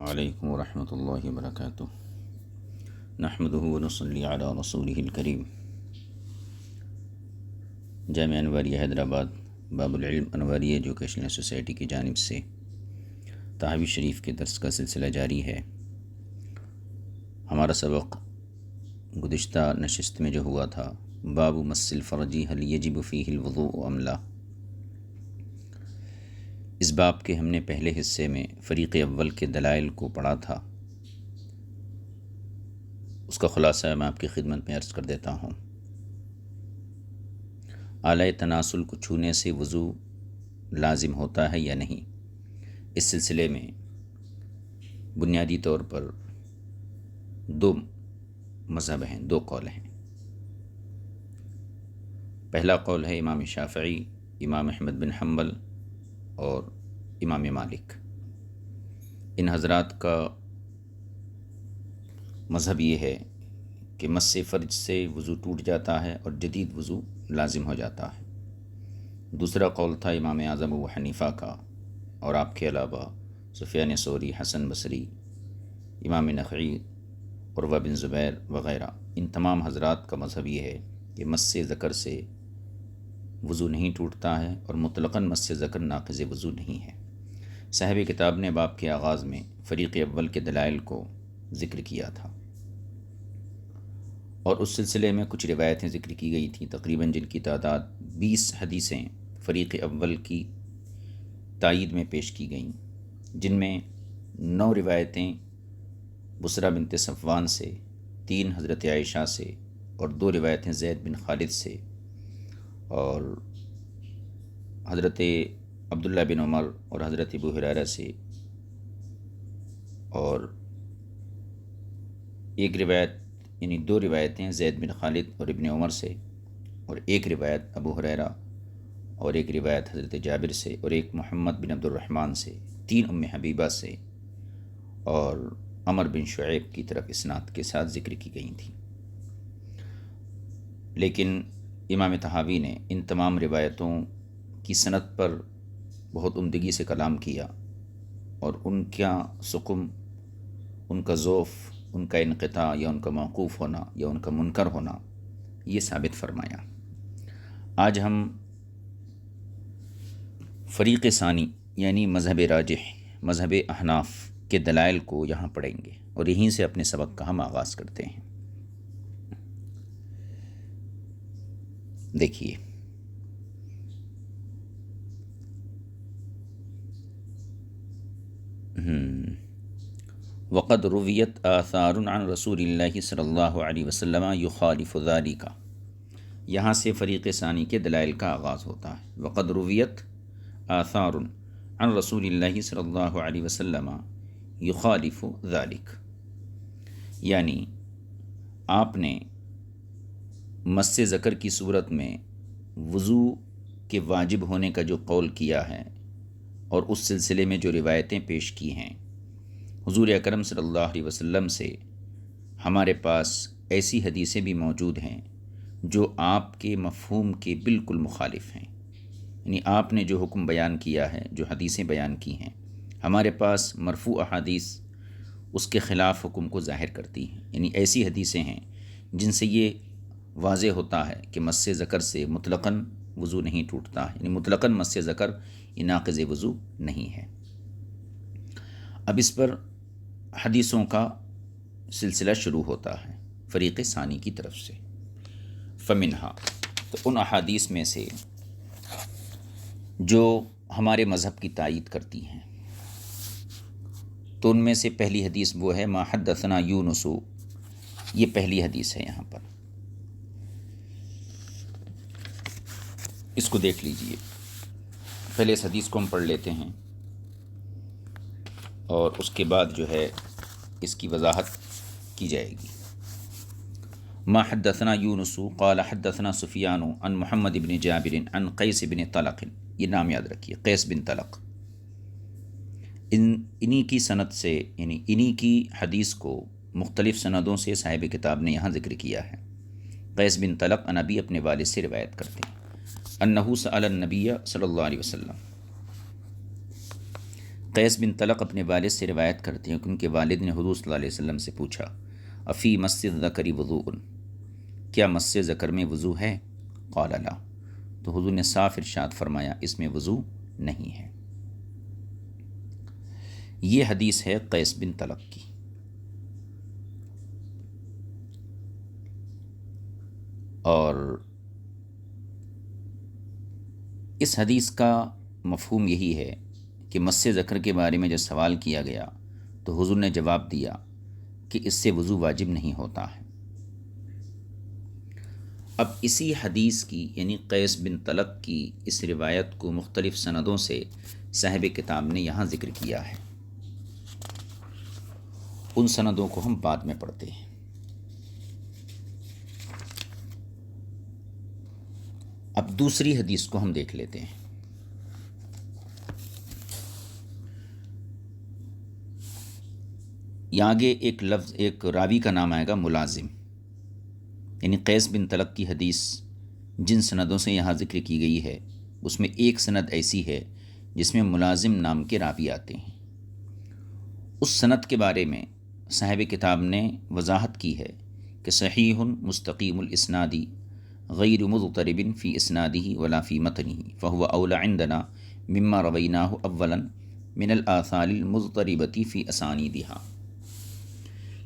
علیکم ورحمۃ اللہ وبرکاتہ۔ نحمدہ ونصلی علی رسولہ الکریم۔ جامعہ انواریہ حیدرآباد باب العلم انواریہ ایجوکیشنل سوسائٹی کی جانب سے تحویز شریف کے درس کا سلسلہ جاری ہے۔ ہمارا سبق گزشتہ نشست میں جو ہوا تھا، باب مس الفرج هل یجب فیہ الوضوء ام لا، اس باب کے ہم نے پہلے حصے میں فریق اول کے دلائل کو پڑھا تھا۔ اس کا خلاصہ میں آپ کی خدمت میں عرض کر دیتا ہوں۔ آلہ تناسل کو چھونے سے وضو لازم ہوتا ہے یا نہیں، اس سلسلے میں بنیادی طور پر دو مذہب ہیں، دو قول ہیں۔ پہلا قول ہے امام شافعی، امام احمد بن حنبل اور امام مالک۔ ان حضرات کا مذہب یہ ہے کہ مس فرج سے وضو ٹوٹ جاتا ہے اور جدید وضو لازم ہو جاتا ہے۔ دوسرا قول تھا امام اعظم ابو حنیفہ کا، اور آپ کے علاوہ سفیان ثوری، حسن بصری، امام نخعی، عروہ بن زبیر وغیرہ۔ ان تمام حضرات کا مذہب یہ ہے کہ مس ذکر سے وضو نہیں ٹوٹتا ہے اور مطلقاً مس ذکر ناقض وضو نہیں ہے۔ صاحب کتاب نے باب کے آغاز میں فریق اول کے دلائل کو ذکر کیا تھا، اور اس سلسلے میں کچھ روایتیں ذکر کی گئی تھیں، تقریباً جن کی تعداد 20 حدیثیں فریق اول کی تائید میں پیش کی گئیں، جن میں 9 روایتیں بصرہ بنت صفوان سے، 3 حضرت عائشہ سے، اور 2 روایتیں زید بن خالد سے، اور حضرت عبداللہ بن عمر اور حضرت ابو ہریرہ سے، اور ایک روایت یعنی 2 روایتیں زید بن خالد اور ابن عمر سے، اور ایک روایت ابو ہریرہ، اور ایک روایت حضرت جابر سے، اور ایک محمد بن عبد الرحمن سے، 3 ام حبیبہ سے، اور عمر بن شعیب کی طرف اسناد کے ساتھ ذکر کی گئی تھیں۔ لیکن امام طحاوی نے ان تمام روایتوں کی سند پر بہت عمدگی سے کلام کیا، اور ان کا سقم، ان کا ضعف، ان کا انقطاع یا ان کا موقوف ہونا یا ان کا منکر ہونا یہ ثابت فرمایا۔ آج ہم فریق ثانی یعنی مذہب راجح، مذہب احناف کے دلائل کو یہاں پڑھیں گے، اور یہیں سے اپنے سبق کا ہم آغاز کرتے ہیں۔ دیکھیے، وقد رویت آثار عن رسول اللہ صلی اللہ علیہ وسلم یخالف ذلک، یہاں سے فریق ثانی کے دلائل کا آغاز ہوتا ہے۔ وقد رویت آثار عن رسول اللہ صلی اللہ علیہ وسلم یخالف ذلک، یعنی آپ نے مس ذکر کی صورت میں وضو کے واجب ہونے کا جو قول کیا ہے، اور اس سلسلے میں جو روایتیں پیش کی ہیں، حضور اکرم صلی اللہ علیہ وسلم سے ہمارے پاس ایسی حدیثیں بھی موجود ہیں جو آپ کے مفہوم کے بالکل مخالف ہیں۔ یعنی آپ نے جو حکم بیان کیا ہے، جو حدیثیں بیان کی ہیں، ہمارے پاس مرفوع احادیث اس کے خلاف حکم کو ظاہر کرتی ہیں۔ یعنی ایسی حدیثیں ہیں جن سے یہ واضح ہوتا ہے کہ مس ذکر سے مطلقاً وضو نہیں ٹوٹتا ہے، یعنی مطلقاً مس ذکر یہ ناقض وضو نہیں ہے۔ اب اس پر حدیثوں کا سلسلہ شروع ہوتا ہے فریق ثانی کی طرف سے۔ فمنہا، تو ان احادیث میں سے جو ہمارے مذہب کی تائید کرتی ہیں، تو ان میں سے پہلی حدیث وہ ہے ما حدثنا یونس، یہ پہلی حدیث ہے۔ یہاں پر اس کو دیکھ لیجئے، پہلے اس حدیث کو ہم پڑھ لیتے ہیں، اور اس کے بعد جو ہے اس کی وضاحت کی جائے گی۔ ما حدثنا یونس قال حدثنا سفیان عن محمد بن جابر عن قیس بن طلق، یہ نام یاد رکھیے، قیس بن طلق۔ انہی کی سند سے، یعنی انہی کی حدیث کو مختلف سندوں سے صاحب کتاب نے یہاں ذکر کیا ہے۔ قیس بن طلق عن ابی، اپنے والد سے روایت کرتے ہیں، انہ سأل النبی صلی اللہ علیہ وسلم، قیس بن طلق اپنے والد سے روایت کرتے ہیں کہ ان کے والد نے حضور صلی اللہ علیہ وسلم سے پوچھا افی مسجد ذکری وضوء، کیا مسجد ذکر میں وضو ہے؟ قال لا، تو حضور نے صاف ارشاد فرمایا اس میں وضو نہیں ہے۔ یہ حدیث ہے قیس بن طلق کی۔ اور اس حدیث کا مفہوم یہی ہے کہ مس ذکر کے بارے میں جب سوال کیا گیا تو حضور نے جواب دیا کہ اس سے وضو واجب نہیں ہوتا ہے۔ اب اسی حدیث کی یعنی قیس بن طلق کی اس روایت کو مختلف سندوں سے صاحب کتاب نے یہاں ذکر کیا ہے، ان سندوں کو ہم بعد میں پڑھتے ہیں۔ اب دوسری حدیث کو ہم دیکھ لیتے ہیں۔ یہاں آگے ایک لفظ، ایک راوی کا نام آئے گا ملازم، یعنی قیس بن طلق کی حدیث جن سندوں سے یہاں ذکر کی گئی ہے اس میں ایک سند ایسی ہے جس میں ملازم نام کے راوی آتے ہیں۔ اس سند کے بارے میں صاحب کتاب نے وضاحت کی ہے کہ صحیح مستقیم الاسنادی غیر مضطرب فی اسنادہ ولا فی متنہ فہو اولی عندنا مما رویناہ اولا من الآثار المضطربۃ فی اسانیدہا۔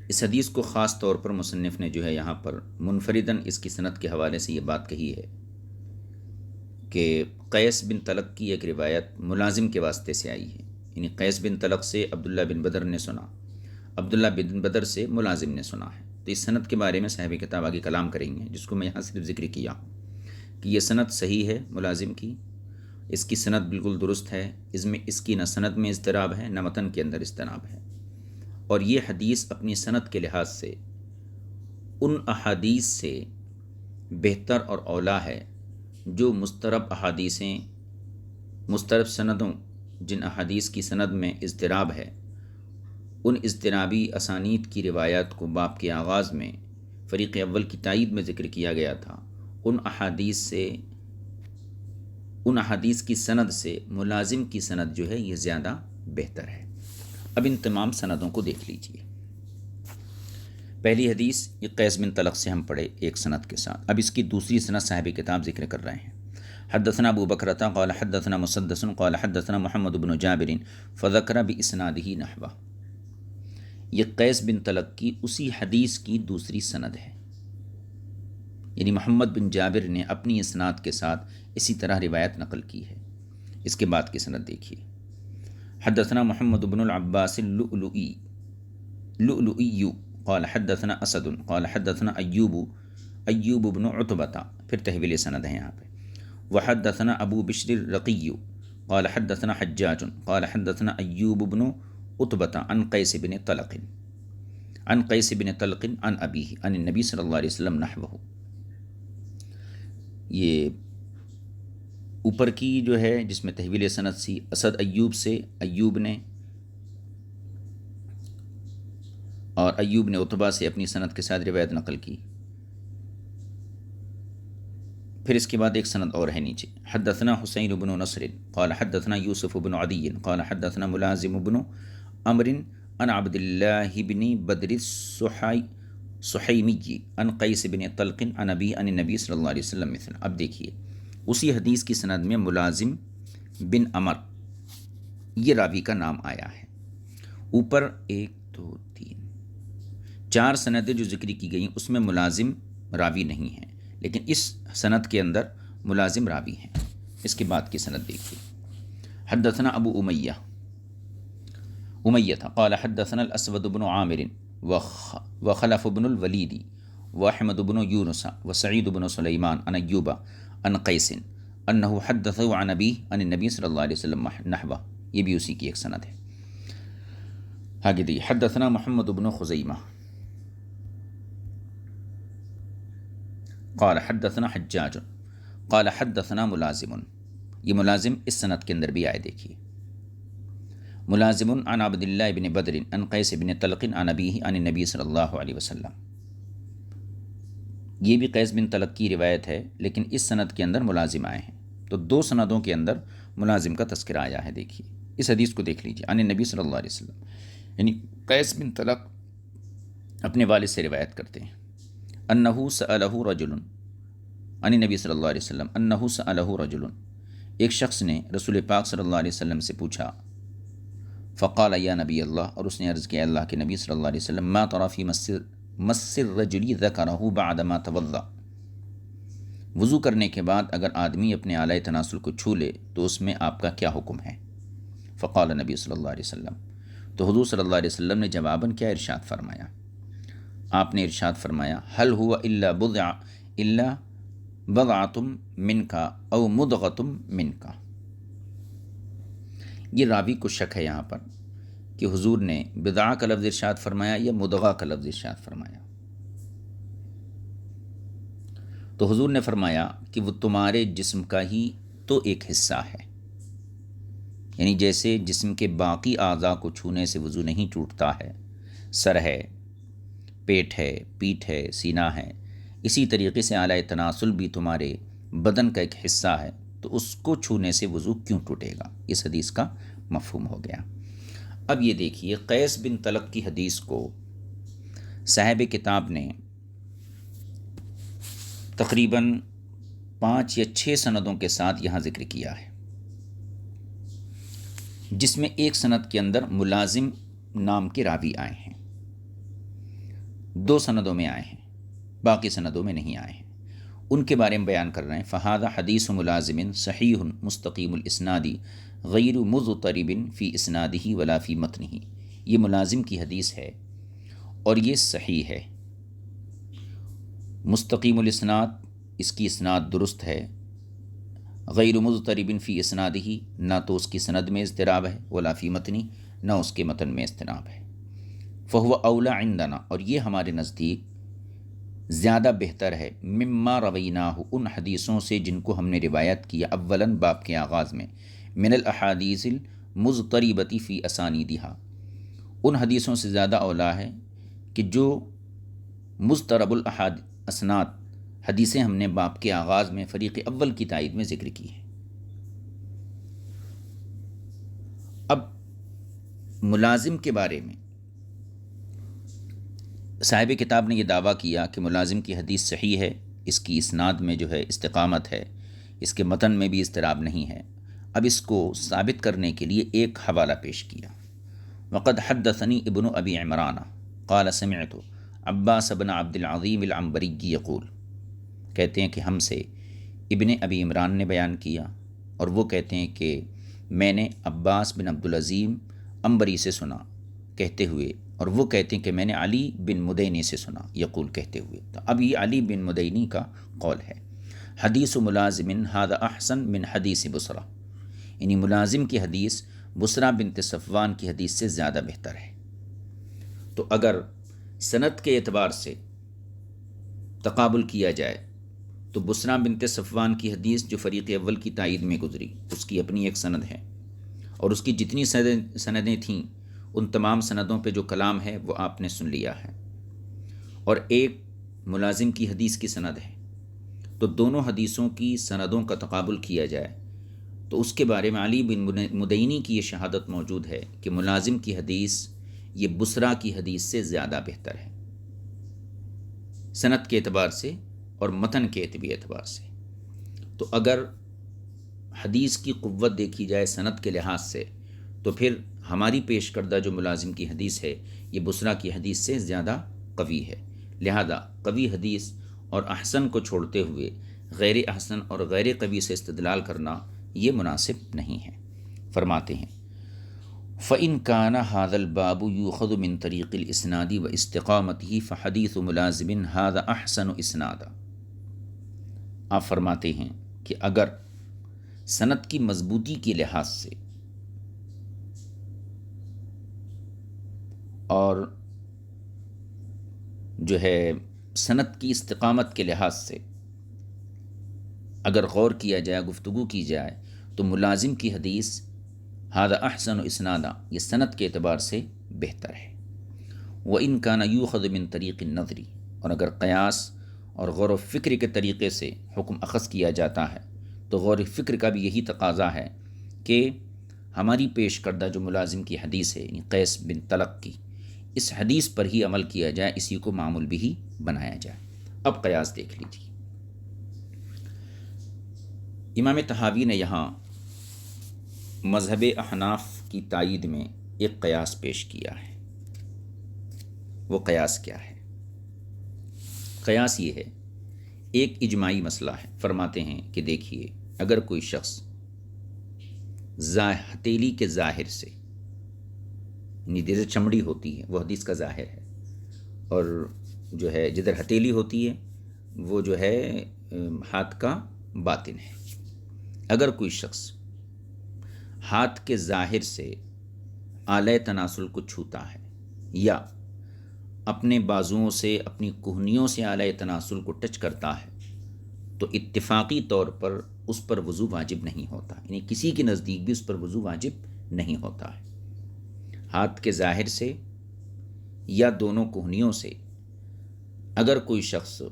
اس حدیث کو خاص طور پر مصنف نے جو ہے یہاں پر منفرداً اس کی سند کے حوالے سے یہ بات کہی ہے کہ قیس بن طلق کی ایک روایت ملازم کے واسطے سے آئی ہے، یعنی قیس بن طلق سے عبداللہ بن بدر نے سنا، عبداللہ بن بدر سے ملازم نے سنا ہے۔ تو اس سند کے بارے میں صاحب کتاب آگے کلام کریں گے، جس کو میں یہاں صرف ذکر کیا ہوں کہ یہ سند صحیح ہے ملازم کی، اس کی سند بالکل درست ہے، اس کی نہ سند میں اضطراب ہے نہ متن کے اندر اضطراب ہے، اور یہ حدیث اپنی سند کے لحاظ سے ان احادیث سے بہتر اور اولا ہے جو مضطرب احادیثیں، مضطرب سندوں، جن احادیث کی سند میں اضطراب ہے، ان اضطرابی اسانید کی روایات کو باب کے آغاز میں فریق اول کی تائید میں ذکر کیا گیا تھا، ان احادیث کی سند سے ملازم کی سند جو ہے یہ زیادہ بہتر ہے۔ اب ان تمام سندوں کو دیکھ لیجئے۔ پہلی حدیث یہ قیس بن طلق سے ہم پڑھے ایک سند کے ساتھ، اب اس کی دوسری سند صاحب کتاب ذکر کر رہے ہیں۔ حدثنا ابو بکرۃ قال حدثنا مسدس قال حدثنا محمد بن جابر فذكر باسناده نحوه۔ یہ قیس بن طلق کی اسی حدیث کی دوسری سند ہے، یعنی محمد بن جابر نے اپنی اسناد کے ساتھ اسی طرح روایت نقل کی ہے۔ اس کے بعد کی سند دیکھیے۔ حدثنا محمد بن العباس اللؤلؤی قال حدثنا اسد قال حدثنا ایوب بن عتبہ، پھر تحویل سند ہے یہاں پہ۔ وحدثنا ابو بشر الرقی قال حدثنا حجاج قال حدثنا ایوب بن عتبہ عن قیس بن طلق عن ابیہ عن النبی صلی اللہ علیہ وسلم نحوہ۔ یہ اوپر کی جو ہے جس میں تحویل سند سی، اسد ایوب سے، ایوب نے اور ایوب نے عتبہ سے اپنی سند کے ساتھ روایت نقل کی۔ پھر اس کے بعد ایک سند اور ہے نیچے۔ حدثنا حسین بن نصر قال حدثنا یوسف بن عدی قال حدثنا ملازم بن عمر عن عبد اللہ بن بدر السحیمی عن قیس بن طلق عن ابی عن النبی صلی اللہ علیہ وسلم مثل۔ اب دیکھیے اسی حدیث کی سند میں ملازم بن عمر یہ راوی کا نام آیا ہے۔ اوپر 1 2 3 4 سندیں جو ذکر کی گئیں اس میں ملازم راوی نہیں ہیں، لیکن اس سند کے اندر ملازم راوی ہیں۔ اس کے بعد کی سند دیکھیے۔ حدثنا ابو امیہ قال حدثنا الاسود بن عامر وخلف بن الولید واحمد بن یونس وسعید بن سلیمان عن ایوب عن قیس انہ حدثه عن ابی عن النبی صلی اللہ علیہ وسلم نحوہ، یہ بھی اسی کی ایک سند ہے۔ آگے دی حدثنا محمد بن خزیمہ قال حدثنا حجاج قال حدثنا ملازم، یہ ملازم اس سند کے اندر بھی آئے، دیکھیے۔ ملازم عن عبد اللہ بن بدر عن قیس بن طلق عن ابیہ عن النبی صلی اللہ علیہ وسلم، یہ بھی قیس بن طلق کی روایت ہے لیکن اس سند کے اندر ملازم آئے ہیں، تو 2 سندوں کے اندر ملازم کا تذکرہ آیا ہے، دیکھیے۔ اس حدیث کو دیکھ لیجیے، عن نبی صلی اللہ علیہ وسلم، یعنی قیس بن طلق اپنے والد سے روایت کرتے ہیں، انہو سألہ رجل، عن نبی صلی اللہ علیہ وسلم انہو سألہ رجل، ایک شخص نے رسول پاک صلی اللہ علیہ وسلم سے پوچھا، فقال یا نبی اللہ، اور اس نے عرض کیا اللہ کے نبی صلی اللہ علیہ وسلم، ما ترى فی مس الرجل ذکرہ بعد ما توضأ، وضو کرنے کے بعد اگر آدمی اپنے اعلی تناسل کو چھو لے تو اس میں آپ کا کیا حکم ہے؟ فقال نبی صلی اللہ علیہ وسلم، تو حضور صلی اللہ علیہ وسلم نے جواباً کیا ارشاد فرمایا؟ آپ نے ارشاد فرمایا، هل هو الا بضعۃ منک او مضغۃ منک۔ یہ راوی کو شک ہے یہاں پر کہ حضور نے بضع کا لفظ ارشاد فرمایا یا مضغہ کا لفظ ارشاد فرمایا۔ تو حضور نے فرمایا کہ وہ تمہارے جسم کا ہی تو ایک حصہ ہے، یعنی جیسے جسم کے باقی اعضاء کو چھونے سے وضو نہیں ٹوٹتا ہے، سر ہے، پیٹ ہے، پیٹھ ہے، سینہ ہے، اسی طریقے سے اعلی تناسل بھی تمہارے بدن کا ایک حصہ ہے، تو اس کو چھونے سے وضو کیوں ٹوٹے گا؟ اس حدیث کا مفہوم ہو گیا۔ اب یہ دیکھیے، قیس بن طلق کی حدیث کو صاحب کتاب نے تقریباً 5 یا 6 سندوں کے ساتھ یہاں ذکر کیا ہے، جس میں ایک سند کے اندر ملازم نام کے راوی آئے ہیں، 2 سندوں میں آئے ہیں، باقی سندوں میں نہیں آئے ہیں، ان کے بارے میں بیان کر رہے ہیں۔ فہذا حدیث ملازم صحیح مستقیم الاسناد غیر مضطرب فی اسنادہ ولا فی متنہ، یہ ملازم کی حدیث ہے اور یہ صحیح ہے، مستقیم الاسناد، اس کی اسناد درست ہے، غیر مضطرب فی اسنادہ، نہ تو اس کی سند میں اضطراب ہے، ولا فی متنی، نہ اس کے متن میں اضطراب ہے۔ فہو اولا عندنا، اور یہ ہمارے نزدیک زیادہ بہتر ہے، مما رویناہ، ان حدیثوں سے جن کو ہم نے روایت کیا اولاً باب کے آغاز میں، من الاحادیث المضطربۃ فی اسانیدہا، ان حدیثوں سے زیادہ اولا ہے کہ جو مضطرب الاسناد حدیثیں ہم نے باب کے آغاز میں فریق اول کی تائید میں ذکر کی ہے۔ اب ملازم کے بارے میں صاحب کتاب نے یہ دعویٰ کیا کہ ملازم کی حدیث صحیح ہے، اس کی اسناد میں جو ہے استقامت ہے، اس کے متن میں بھی اضطراب نہیں ہے۔ اب اس کو ثابت کرنے کے لیے ایک حوالہ پیش کیا، وقد حدثنی ابن ابی عمران قال سمعت عباس بن عبد العظیم العنبری یقول، کہتے ہیں کہ ہم سے ابن ابی عمران نے بیان کیا، اور وہ کہتے ہیں کہ میں نے عباس بن عبد العظیم عنبری سے سنا کہتے ہوئے، اور وہ کہتے ہیں کہ میں نے علی بن مدینی سے سنا یقول کہتے ہوئے۔ تو اب یہ علی بن مدینی کا قول ہے، حدیث ملازم ھذا احسن من حدیث بصرہ، یعنی ملازم کی حدیث بصرہ بنت صفوان کی حدیث سے زیادہ بہتر ہے۔ تو اگر سند کے اعتبار سے تقابل کیا جائے تو بصرہ بنت صفوان کی حدیث جو فریق اول کی تائید میں گزری، اس کی اپنی ایک سند ہے، اور اس کی جتنی سندیں تھیں ان تمام سندوں پہ جو کلام ہے وہ آپ نے سن لیا ہے، اور ایک ملازم کی حدیث کی سند ہے، تو دونوں حدیثوں کی سندوں کا تقابل کیا جائے تو اس کے بارے میں علی بن مدینی کی یہ شہادت موجود ہے کہ ملازم کی حدیث یہ بصرہ کی حدیث سے زیادہ بہتر ہے، سند کے اعتبار سے اور متن کے اعتبار سے۔ تو اگر حدیث کی قوت دیکھی جائے سند کے لحاظ سے تو پھر ہماری پیش کردہ جو ملازم کی حدیث ہے یہ بصرہ کی حدیث سے زیادہ قوی ہے، لہذا قوی حدیث اور احسن کو چھوڑتے ہوئے غیر احسن اور غیر قوی سے استدلال کرنا یہ مناسب نہیں ہے۔ فرماتے ہیں فَإِن كَانَ هَذَا الْبَابُ يُؤْخَذُ مِن طَرِيقِ الْإِسْنَادِ وَإِسْتِقَامَتِهِ فَحَدِيثُ مُلَازِمٍ هَذَا أَحْسَنُ إِسْنَادًا، آپ فرماتے ہیں کہ اگر سند کی مضبوطی کے لحاظ سے اور جو ہے سند کی استقامت کے لحاظ سے اگر غور کیا جائے، گفتگو کی جائے، تو ملازم کی حدیث ھذا احسن اسنادا یہ سند کے اعتبار سے بہتر ہے۔ وَإِن كَانَ يُؤْخَذُ مِن طَرِيقِ النَّظْرِ، اور اگر قیاس اور غور و فکر کے طریقے سے حکم اخذ کیا جاتا ہے تو غور و فکر کا بھی یہی تقاضا ہے کہ ہماری پیش کردہ جو ملازم کی حدیث ہے یعنی قیس بن طلق کی، اس حدیث پر ہی عمل کیا جائے، اسی کو معمول بھی بنایا جائے۔ اب قیاس دیکھ لیجیے۔ امام طحاوی نے یہاں مذہب احناف کی تائید میں ایک قیاس پیش کیا ہے۔ وہ قیاس کیا ہے؟ قیاس یہ ہے، ایک اجماعی مسئلہ ہے۔ فرماتے ہیں کہ دیکھیے، اگر کوئی شخص ہتیلی کے ظاہر سے، یعنی جیسے چمڑی ہوتی ہے وہ حدیث کا ظاہر ہے، اور جو ہے جدھر ہتیلی ہوتی ہے وہ جو ہے ہاتھ کا باطن ہے۔ اگر کوئی شخص ہاتھ کے ظاہر سے آلۂ تناسل کو چھوتا ہے یا اپنے بازوؤں سے، اپنی کوہنیوں سے آلۂ تناسل کو ٹچ کرتا ہے تو اتفاقی طور پر اس پر وضو واجب نہیں ہوتا، یعنی کسی کے نزدیک بھی اس پر وضو واجب نہیں ہوتا ہے۔ ہاتھ کے ظاہر سے یا دونوں کوہنیوں سے اگر کوئی شخص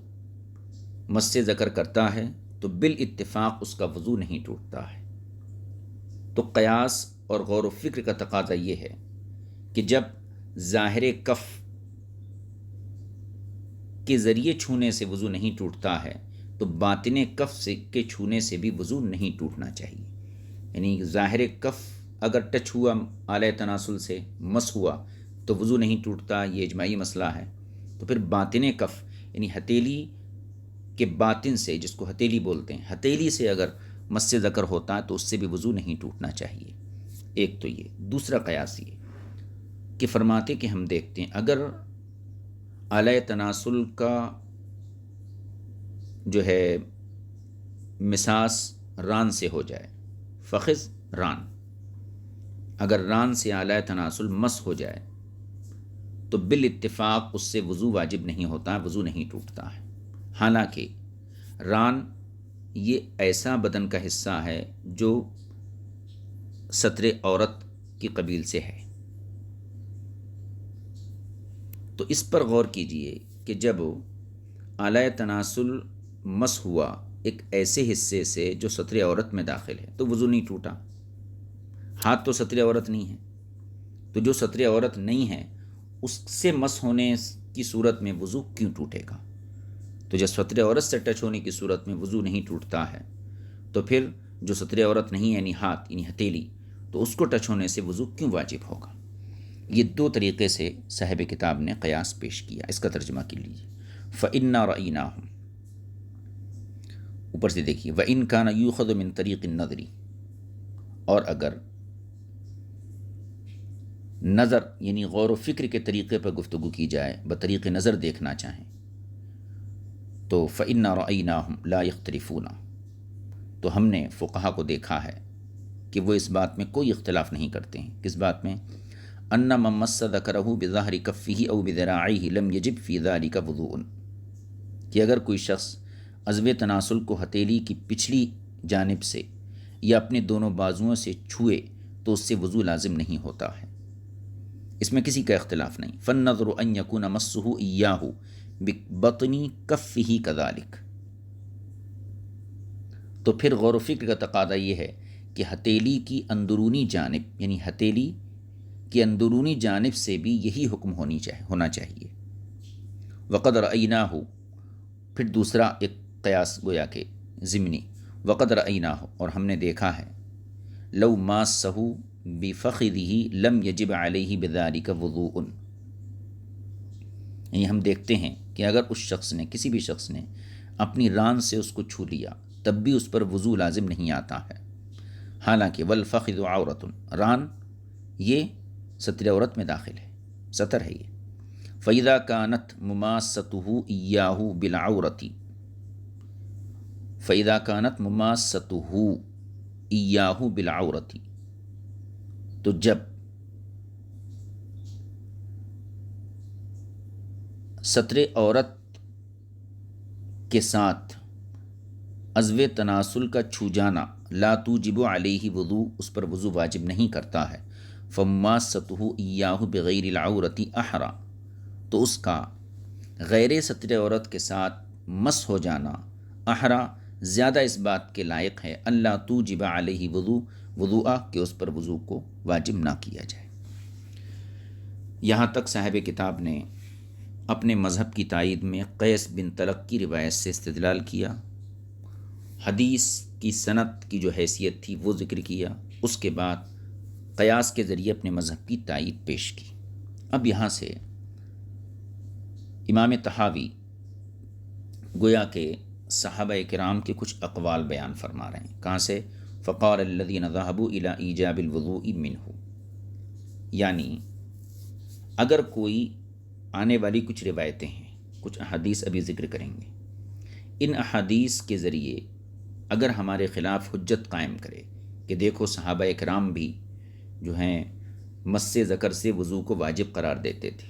مس ذکر کرتا ہے تو بالاتفاق اس کا وضو نہیں ٹوٹتا ہے۔ تو قیاس اور غور و فکر کا تقاضا یہ ہے کہ جب ظاہر کف کے ذریعے چھونے سے وضو نہیں ٹوٹتا ہے تو باطن کف سے کے چھونے سے بھی وضو نہیں ٹوٹنا چاہیے۔ یعنی ظاہر کف اگر ٹچ ہوا آلۂ تناسل سے، مس ہوا تو وضو نہیں ٹوٹتا، یہ اجماعی مسئلہ ہے۔ تو پھر باطن کف یعنی ہتیلی کے باطن سے، جس کو ہتیلی بولتے ہیں، ہتیلی سے اگر مس ذکر ہوتا ہے تو اس سے بھی وضو نہیں ٹوٹنا چاہیے۔ ایک تو یہ۔ دوسرا قیاس یہ کہ فرماتے کہ ہم دیکھتے ہیں اگر آلۂ تناسل کا جو ہے مساس ران سے ہو جائے، فخذ ران، اگر ران سے اعلی تناسل مس ہو جائے تو بالاتفاق اس سے وضو واجب نہیں ہوتا، وضو نہیں ٹوٹتا ہے۔ حالانکہ ران یہ ایسا بدن کا حصہ ہے جو ستر عورت کی قبیل سے ہے۔ تو اس پر غور کیجئے کہ جب اعلی تناسل مس ہوا ایک ایسے حصے سے جو ستر عورت میں داخل ہے تو وضو نہیں ٹوٹا۔ ہاتھ تو ستر عورت نہیں ہے، تو جو ستر عورت نہیں ہے اس سے مس ہونے کی صورت میں وضو کیوں ٹوٹے گا؟ تو جب ستر عورت سے ٹچ ہونے کی صورت میں وضو نہیں ٹوٹتا ہے تو پھر جو ستر عورت نہیں ہے یعنی ہاتھ یعنی ہتیلی، تو اس کو ٹچ ہونے سے وضو کیوں واجب ہوگا؟ یہ دو طریقے سے صاحب کتاب نے قیاس پیش کیا۔ اس کا ترجمہ کر لیجیے۔ فَإِنَّا رَأَيْنَاهُمْ، اوپر سے دیکھیے، وَإِنْ كَانَ يُؤْخَذُ مِنْ طَرِيقِ النَّظْرِ، اور اگر نظر یعنی غور و فکر کے طریقے پر گفتگو کی جائے، بطریق نظر دیکھنا چاہیں تو فَإِنَّا رَأَيْنَاهُمْ لَا يَخْتَلِفُونَ، تو ہم نے فقہا کو دیکھا ہے کہ وہ اس بات میں کوئی اختلاف نہیں کرتے ہیں۔ کس بات میں؟ أَنَّ مَن مَسَّ ذَكَرَهُ بِظَهْرِ كَفِّهِ أَوْ بِذِرَاعِهِ لَمْ يَجِبْ فِي ذَلِكَ وُضُوءٌ، کہ اگر کوئی شخص عضو تناسل کو ہتیلی کی پچھلی جانب سے یا اپنے دونوں بازوؤں سے چھوئے تو اس سے وضو لازم نہیں ہوتا ہے، اس میں کسی کا اختلاف نہیں۔ فَالنَّظْرُ أَن يَكُونَ مَسُّهُ إِيَّاهُ بِبَطْنِ كَفِّهِ كَذَلِكَ، تو پھر غور و فکر کا تقاضا یہ ہے کہ ہتیلی کی اندرونی جانب یعنی ہتیلی کی اندرونی جانب سے بھی یہی حکم ہونا چاہیے۔ وَقَدْ رَأَيْنَاهُ، پھر دوسرا ایک قیاس گویا کہ ضمنی، وَقَدْ رَأَيْنَاهُ، اور ہم نے دیکھا ہے، لَوْ مَاسَّهُ بِفَخِذِهِ لَمْ يَجِبْ عَلَيْهِ بِذَلِكَ وُضُوءٌ، یعنی ہم دیکھتے ہیں کہ اگر اس شخص نے، کسی بھی شخص نے اپنی ران سے اس کو چھو لیا تب بھی اس پر وضو لازم نہیں آتا ہے۔ حالانکہ وَالْفَخِذُ عَوْرَةٌ، ران یہ ستر عورت میں داخل ہے، ستر ہے یہ۔ فَإِذَا كَانَتْ مُمَاسَّتُهُ إِيَّاهُ بِالْعَوْرَةِ، فَإِذَا كَانَتْ مُمَاسَّتُهُ إِيَّاهُ بِالْعَوْرَةِ، تو جب ستر عورت کے ساتھ عضو تناسل کا چھو جانا لا توجب علیہ وضو، اس پر وضو واجب نہیں کرتا ہے، فماسته ایاہ بغیر العورت احرا، تو اس کا غیر ستر عورت کے ساتھ مس ہو جانا احرا زیادہ اس بات کے لائق ہے، اللہ توجب علیہ وضو، وضوءا کہ اس پر وضو کو واجب نہ کیا جائے۔ یہاں تک صاحب کتاب نے اپنے مذہب کی تائید میں قیس بن طلق کی روایت سے استدلال کیا، حدیث کی سند کی جو حیثیت تھی وہ ذکر کیا، اس کے بعد قیاس کے ذریعے اپنے مذہب کی تائید پیش کی۔ اب یہاں سے امام طحاوی گویا کہ صحابہ کرام کے کچھ اقوال بیان فرما رہے ہیں۔ کہاں سے؟ فقال الذین ذهبوا الى ایجاب الوضوء منہ، یعنی اگر کوئی آنے والی کچھ روایتیں ہیں، کچھ احادیث ابھی ذکر کریں گے، ان احادیث کے ذریعے اگر ہمارے خلاف حجت قائم کرے کہ دیکھو صحابہ کرام بھی جو ہیں مس ذکر سے وضو کو واجب قرار دیتے تھے،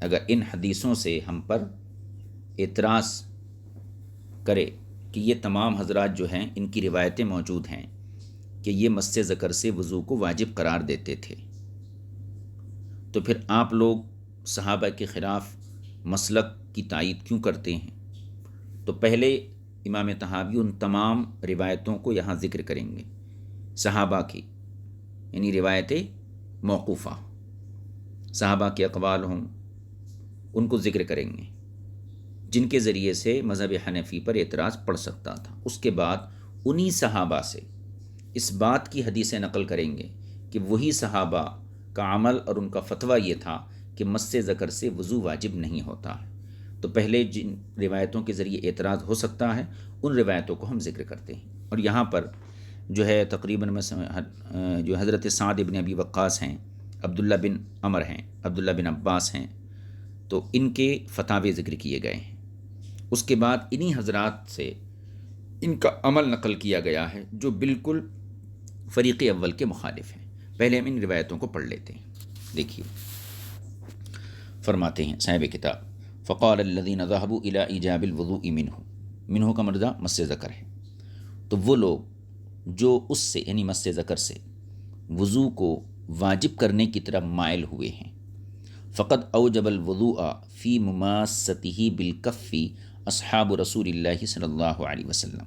اگر ان حدیثوں سے ہم پر اعتراض کرے کہ یہ تمام حضرات جو ہیں ان کی روایتیں موجود ہیں کہ یہ مس ذکر سے وضو کو واجب قرار دیتے تھے، تو پھر آپ لوگ صحابہ کے خلاف مسلک کی تائید کیوں کرتے ہیں؟ تو پہلے امام طحاوی ان تمام روایتوں کو یہاں ذکر کریں گے، صحابہ کی یعنی روایتیں موقوفہ، صحابہ کے اقوال ہوں ان کو ذکر کریں گے جن کے ذریعے سے مذہب حنفی پر اعتراض پڑ سکتا تھا۔ اس کے بعد انہی صحابہ سے اس بات کی حدیثیں نقل کریں گے کہ وہی صحابہ کا عمل اور ان کا فتویٰ یہ تھا کہ مس ذکر سے وضو واجب نہیں ہوتا ہے۔ تو پہلے جن روایتوں کے ذریعے اعتراض ہو سکتا ہے ان روایتوں کو ہم ذکر کرتے ہیں، اور یہاں پر جو ہے تقریباً جو حضرت سعد ابن ابی وقاص ہیں، عبداللہ بن عمر ہیں، عبداللہ بن عباس ہیں، تو ان کے فتاوے ذکر کیے گئے ہیں۔ اس کے بعد انہی حضرات سے ان کا عمل نقل کیا گیا ہے جو بالکل فریق اول کے مخالف ہیں۔ پہلے ہم ان روایتوں کو پڑھ لیتے ہیں۔ دیکھیے فرماتے ہیں صاحب کتاب، فقال الذین ذهبوا الى ایجاب الوضوء منہ کا مردہ مس ذکر ہے، تو وہ لوگ جو اس سے یعنی مس ذکر سے وضو کو واجب کرنے کی طرف مائل ہوئے ہیں، فقد اوجب الوضوء فی مماسته بالکف اصحاب رسول اللہ صلی اللہ علیہ وسلم،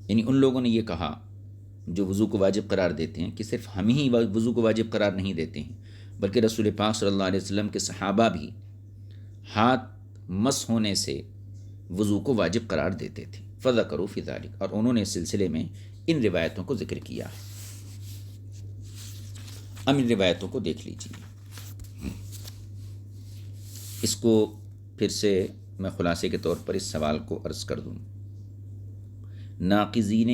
یعنی ان لوگوں نے یہ کہا جو وضو کو واجب قرار دیتے ہیں کہ صرف ہم ہی وضو کو واجب قرار نہیں دیتے ہیں بلکہ رسول پاک صلی اللہ علیہ وسلم کے صحابہ بھی ہاتھ مس ہونے سے وضو کو واجب قرار دیتے تھے۔ فذکروا فی ذلک، اور انہوں نے اس سلسلے میں ان روایتوں کو ذکر کیا ہے۔ اب ان روایتوں کو دیکھ لیجیے، اس کو پھر سے میں خلاصے کے طور پر اس سوال کو عرض کر دوں۔ ناقضین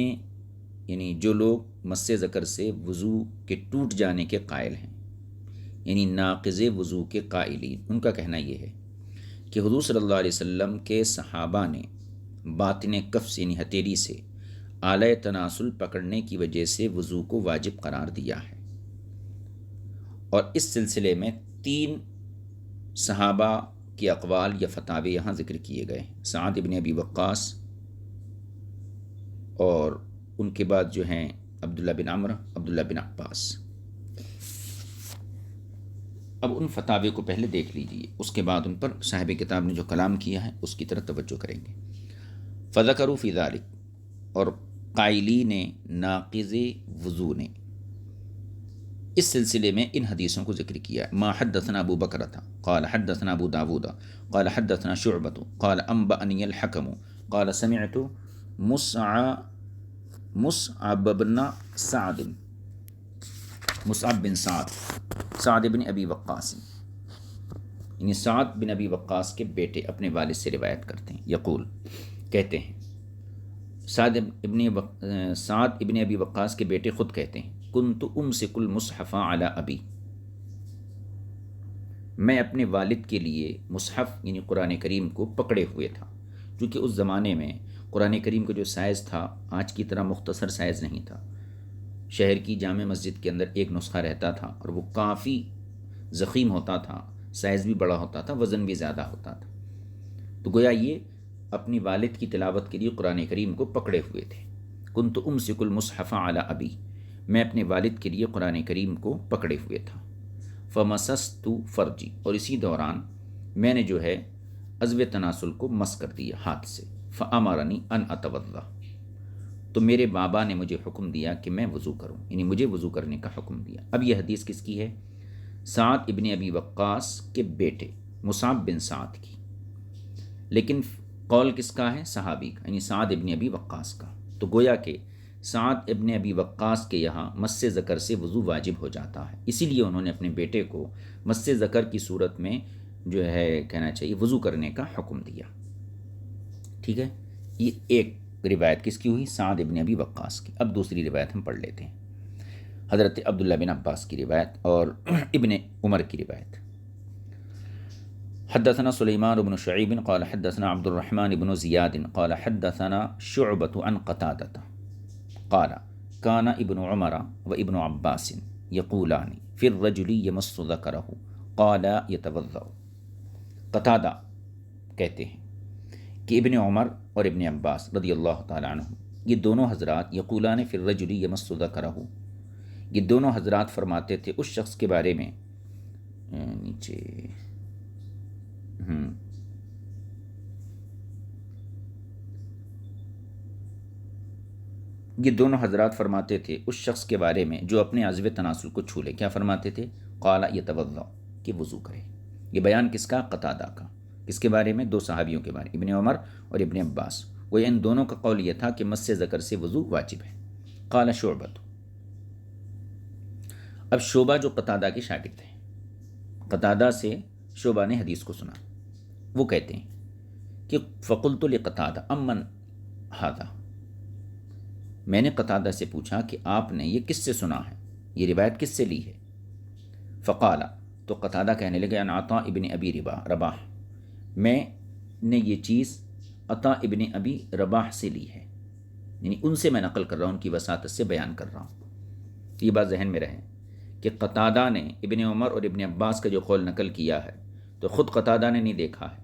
یعنی جو لوگ مس ذکر سے وضو کے ٹوٹ جانے کے قائل ہیں، یعنی ناقض وضو کے قائلین، ان کا کہنا یہ ہے کہ حضور صلی اللہ علیہ وسلم کے صحابہ نے باطن کف سے یعنی ہتھیلی سے آلہ تناسل پکڑنے کی وجہ سے وضو کو واجب قرار دیا ہے، اور اس سلسلے میں 3 صحابہ کے اقوال یا فتاوے یہاں ذکر کیے گئے ہیں، سعد ابن ابی وقاص، اور ان کے بعد جو ہیں عبداللہ بن عمر، عبداللہ بن عباس۔ اب ان فتاوے کو پہلے دیکھ لیجیے، اس کے بعد ان پر صاحب کتاب نے جو کلام کیا ہے اس کی طرف توجہ کریں گے۔ فذکروا فی ذلک، اور قائلین ناقض وضو نے اس سلسلے میں ان حدیثوں کو ذکر کیا۔ ما حدثنا ابو بکرۃ قال حدثنا ابو داود قال حدثنا شعبۃ قال انبأنی الحکم قال سمعت مصعب بن سعد سعد بن ابی وقاص، یعنی سعد بن ابی وقاص کے بیٹے اپنے والد سے روایت کرتے ہیں، یقول کہتے ہیں، سعد ابن ابی وقاص کے بیٹے خود کہتے ہیں، کنت امسک المصحف علی ابی، میں اپنے والد کے لیے مصحف یعنی قرآن کریم کو پکڑے ہوئے تھا، کیونکہ اس زمانے میں قرآن کریم کا جو سائز تھا آج کی طرح مختصر سائز نہیں تھا۔ شہر کی جامع مسجد کے اندر ایک نسخہ رہتا تھا اور وہ کافی ضخیم ہوتا تھا، سائز بھی بڑا ہوتا تھا، وزن بھی زیادہ ہوتا تھا، تو گویا یہ اپنی والد کی تلاوت کے لیے قرآن کریم کو پکڑے ہوئے تھے۔ کنت امسک المصحف علی ابی، میں اپنے والد کے لیے قرآن کریم کو پکڑے ہوئے تھا۔ فمسست فرجی، اور اسی دوران میں نے جو ہے عضو تناسل کو مس کر دیا ہاتھ سے۔ فامرنی ان اتوضا، تو میرے بابا نے مجھے حکم دیا کہ میں وضو کروں، یعنی مجھے وضو کرنے کا حکم دیا۔ اب یہ حدیث کس کی ہے؟ سعد ابن ابی وقاص کے بیٹے مصعب بن سعد کی، لیکن قول کس کا ہے؟ صحابی کا، یعنی سعد ابن ابی وقاص کا۔ تو گویا کہ سعد ابن ابی وقاص کے یہاں مس ذکر سے وضو واجب ہو جاتا ہے، اسی لیے انہوں نے اپنے بیٹے کو مس ذکر کی صورت میں جو ہے کہنا چاہیے وضو کرنے کا حکم دیا۔ ٹھیک ہے، یہ ایک روایت کس کی ہوئی؟ سعد ابن ابی وقاص کی۔ اب دوسری روایت ہم پڑھ لیتے ہیں، حضرت عبداللہ بن عباس کی روایت اور ابن عمر کی روایت۔ حدثنا سلیمان بن شعیب قال حدثنا عبد الرحمن بن زیاد قال حدثنا شعبۃ عن قتادۃ قال كان ابن عمر وابن عباس يقولان في الرجل يمس ذكره قال يتوضأ۔ قتادہ کہتے ہیں کہ ابن عمر اور ابن عباس رضی اللہ تعالی عنہ یہ دونوں حضرات یقولان فی الرجل یمس ذکرہ، یہ دونوں حضرات فرماتے تھے اس شخص کے بارے میں، نیچے یہ دونوں حضرات فرماتے تھے اس شخص کے بارے میں جو اپنے عضو تناسل کو چھو لے، کیا فرماتے تھے؟ قال یتوضأ، کہ وضو کرے۔ یہ بیان کس کا؟ قتادہ کا۔ کس کے بارے میں؟ دو صحابیوں کے بارے، ابن عمر اور ابن عباس۔ وہ ان دونوں کا قول یہ تھا کہ مس ذکر سے وضو واجب ہے۔ قال شعبۃ، اب شعبہ جو قتادہ کے شاگرد ہیں، قتادہ سے شعبہ نے حدیث کو سنا، وہ کہتے ہیں کہ فقلت لقتادہ امن ھذا، میں نے قتادہ سے پوچھا کہ آپ نے یہ کس سے سنا ہے، یہ روایت کس سے لی ہے؟ فقال، تو قتادہ کہنے لگے ان عطاء ابن ابی رباح، میں نے یہ چیز عطاء ابن ابی رباح سے لی ہے، یعنی ان سے میں نقل کر رہا ہوں، ان کی وساطت سے بیان کر رہا ہوں۔ یہ بات ذہن میں رہے کہ قتادہ نے ابن عمر اور ابن عباس کا جو قول نقل کیا ہے تو خود قتادہ نے نہیں دیکھا ہے،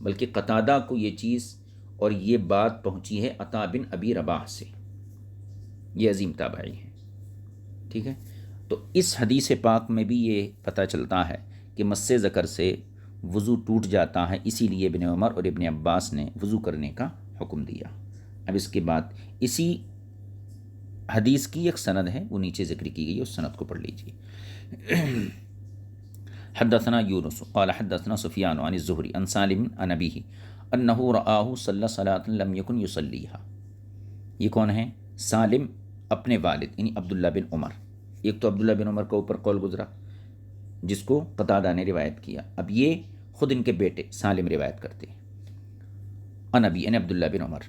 بلکہ قتادہ کو یہ چیز اور یہ بات پہنچی ہے عطاء بن ابی رباح سے، یہ عظیم تابعی ہے۔ ٹھیک ہے، تو اس حدیث پاک میں بھی یہ پتہ چلتا ہے کہ مس ذکر سے وضو ٹوٹ جاتا ہے، اسی لیے ابن عمر اور ابن عباس نے وضو کرنے کا حکم دیا۔ اب اس کے بعد اسی حدیث کی ایک سند ہے، وہ نیچے ذکر کی گئی، اس سند کو پڑھ لیجیے۔ حدثنا یونس قال حدثنا سفیان عن الزہری عن سالم عن ابیہ انہ رآہ صلی صلاۃ لم یکن یصلیھا۔ یہ کون ہے؟ سالم اپنے والد یعنی عبداللہ بن عمر۔ ایک تو عبداللہ بن عمر کا اوپر قول گزرا جس کو قتادہ نے روایت کیا، اب یہ خود ان کے بیٹے سالم روایت کرتے ہیں عن ابی یعنی عبداللہ بن عمر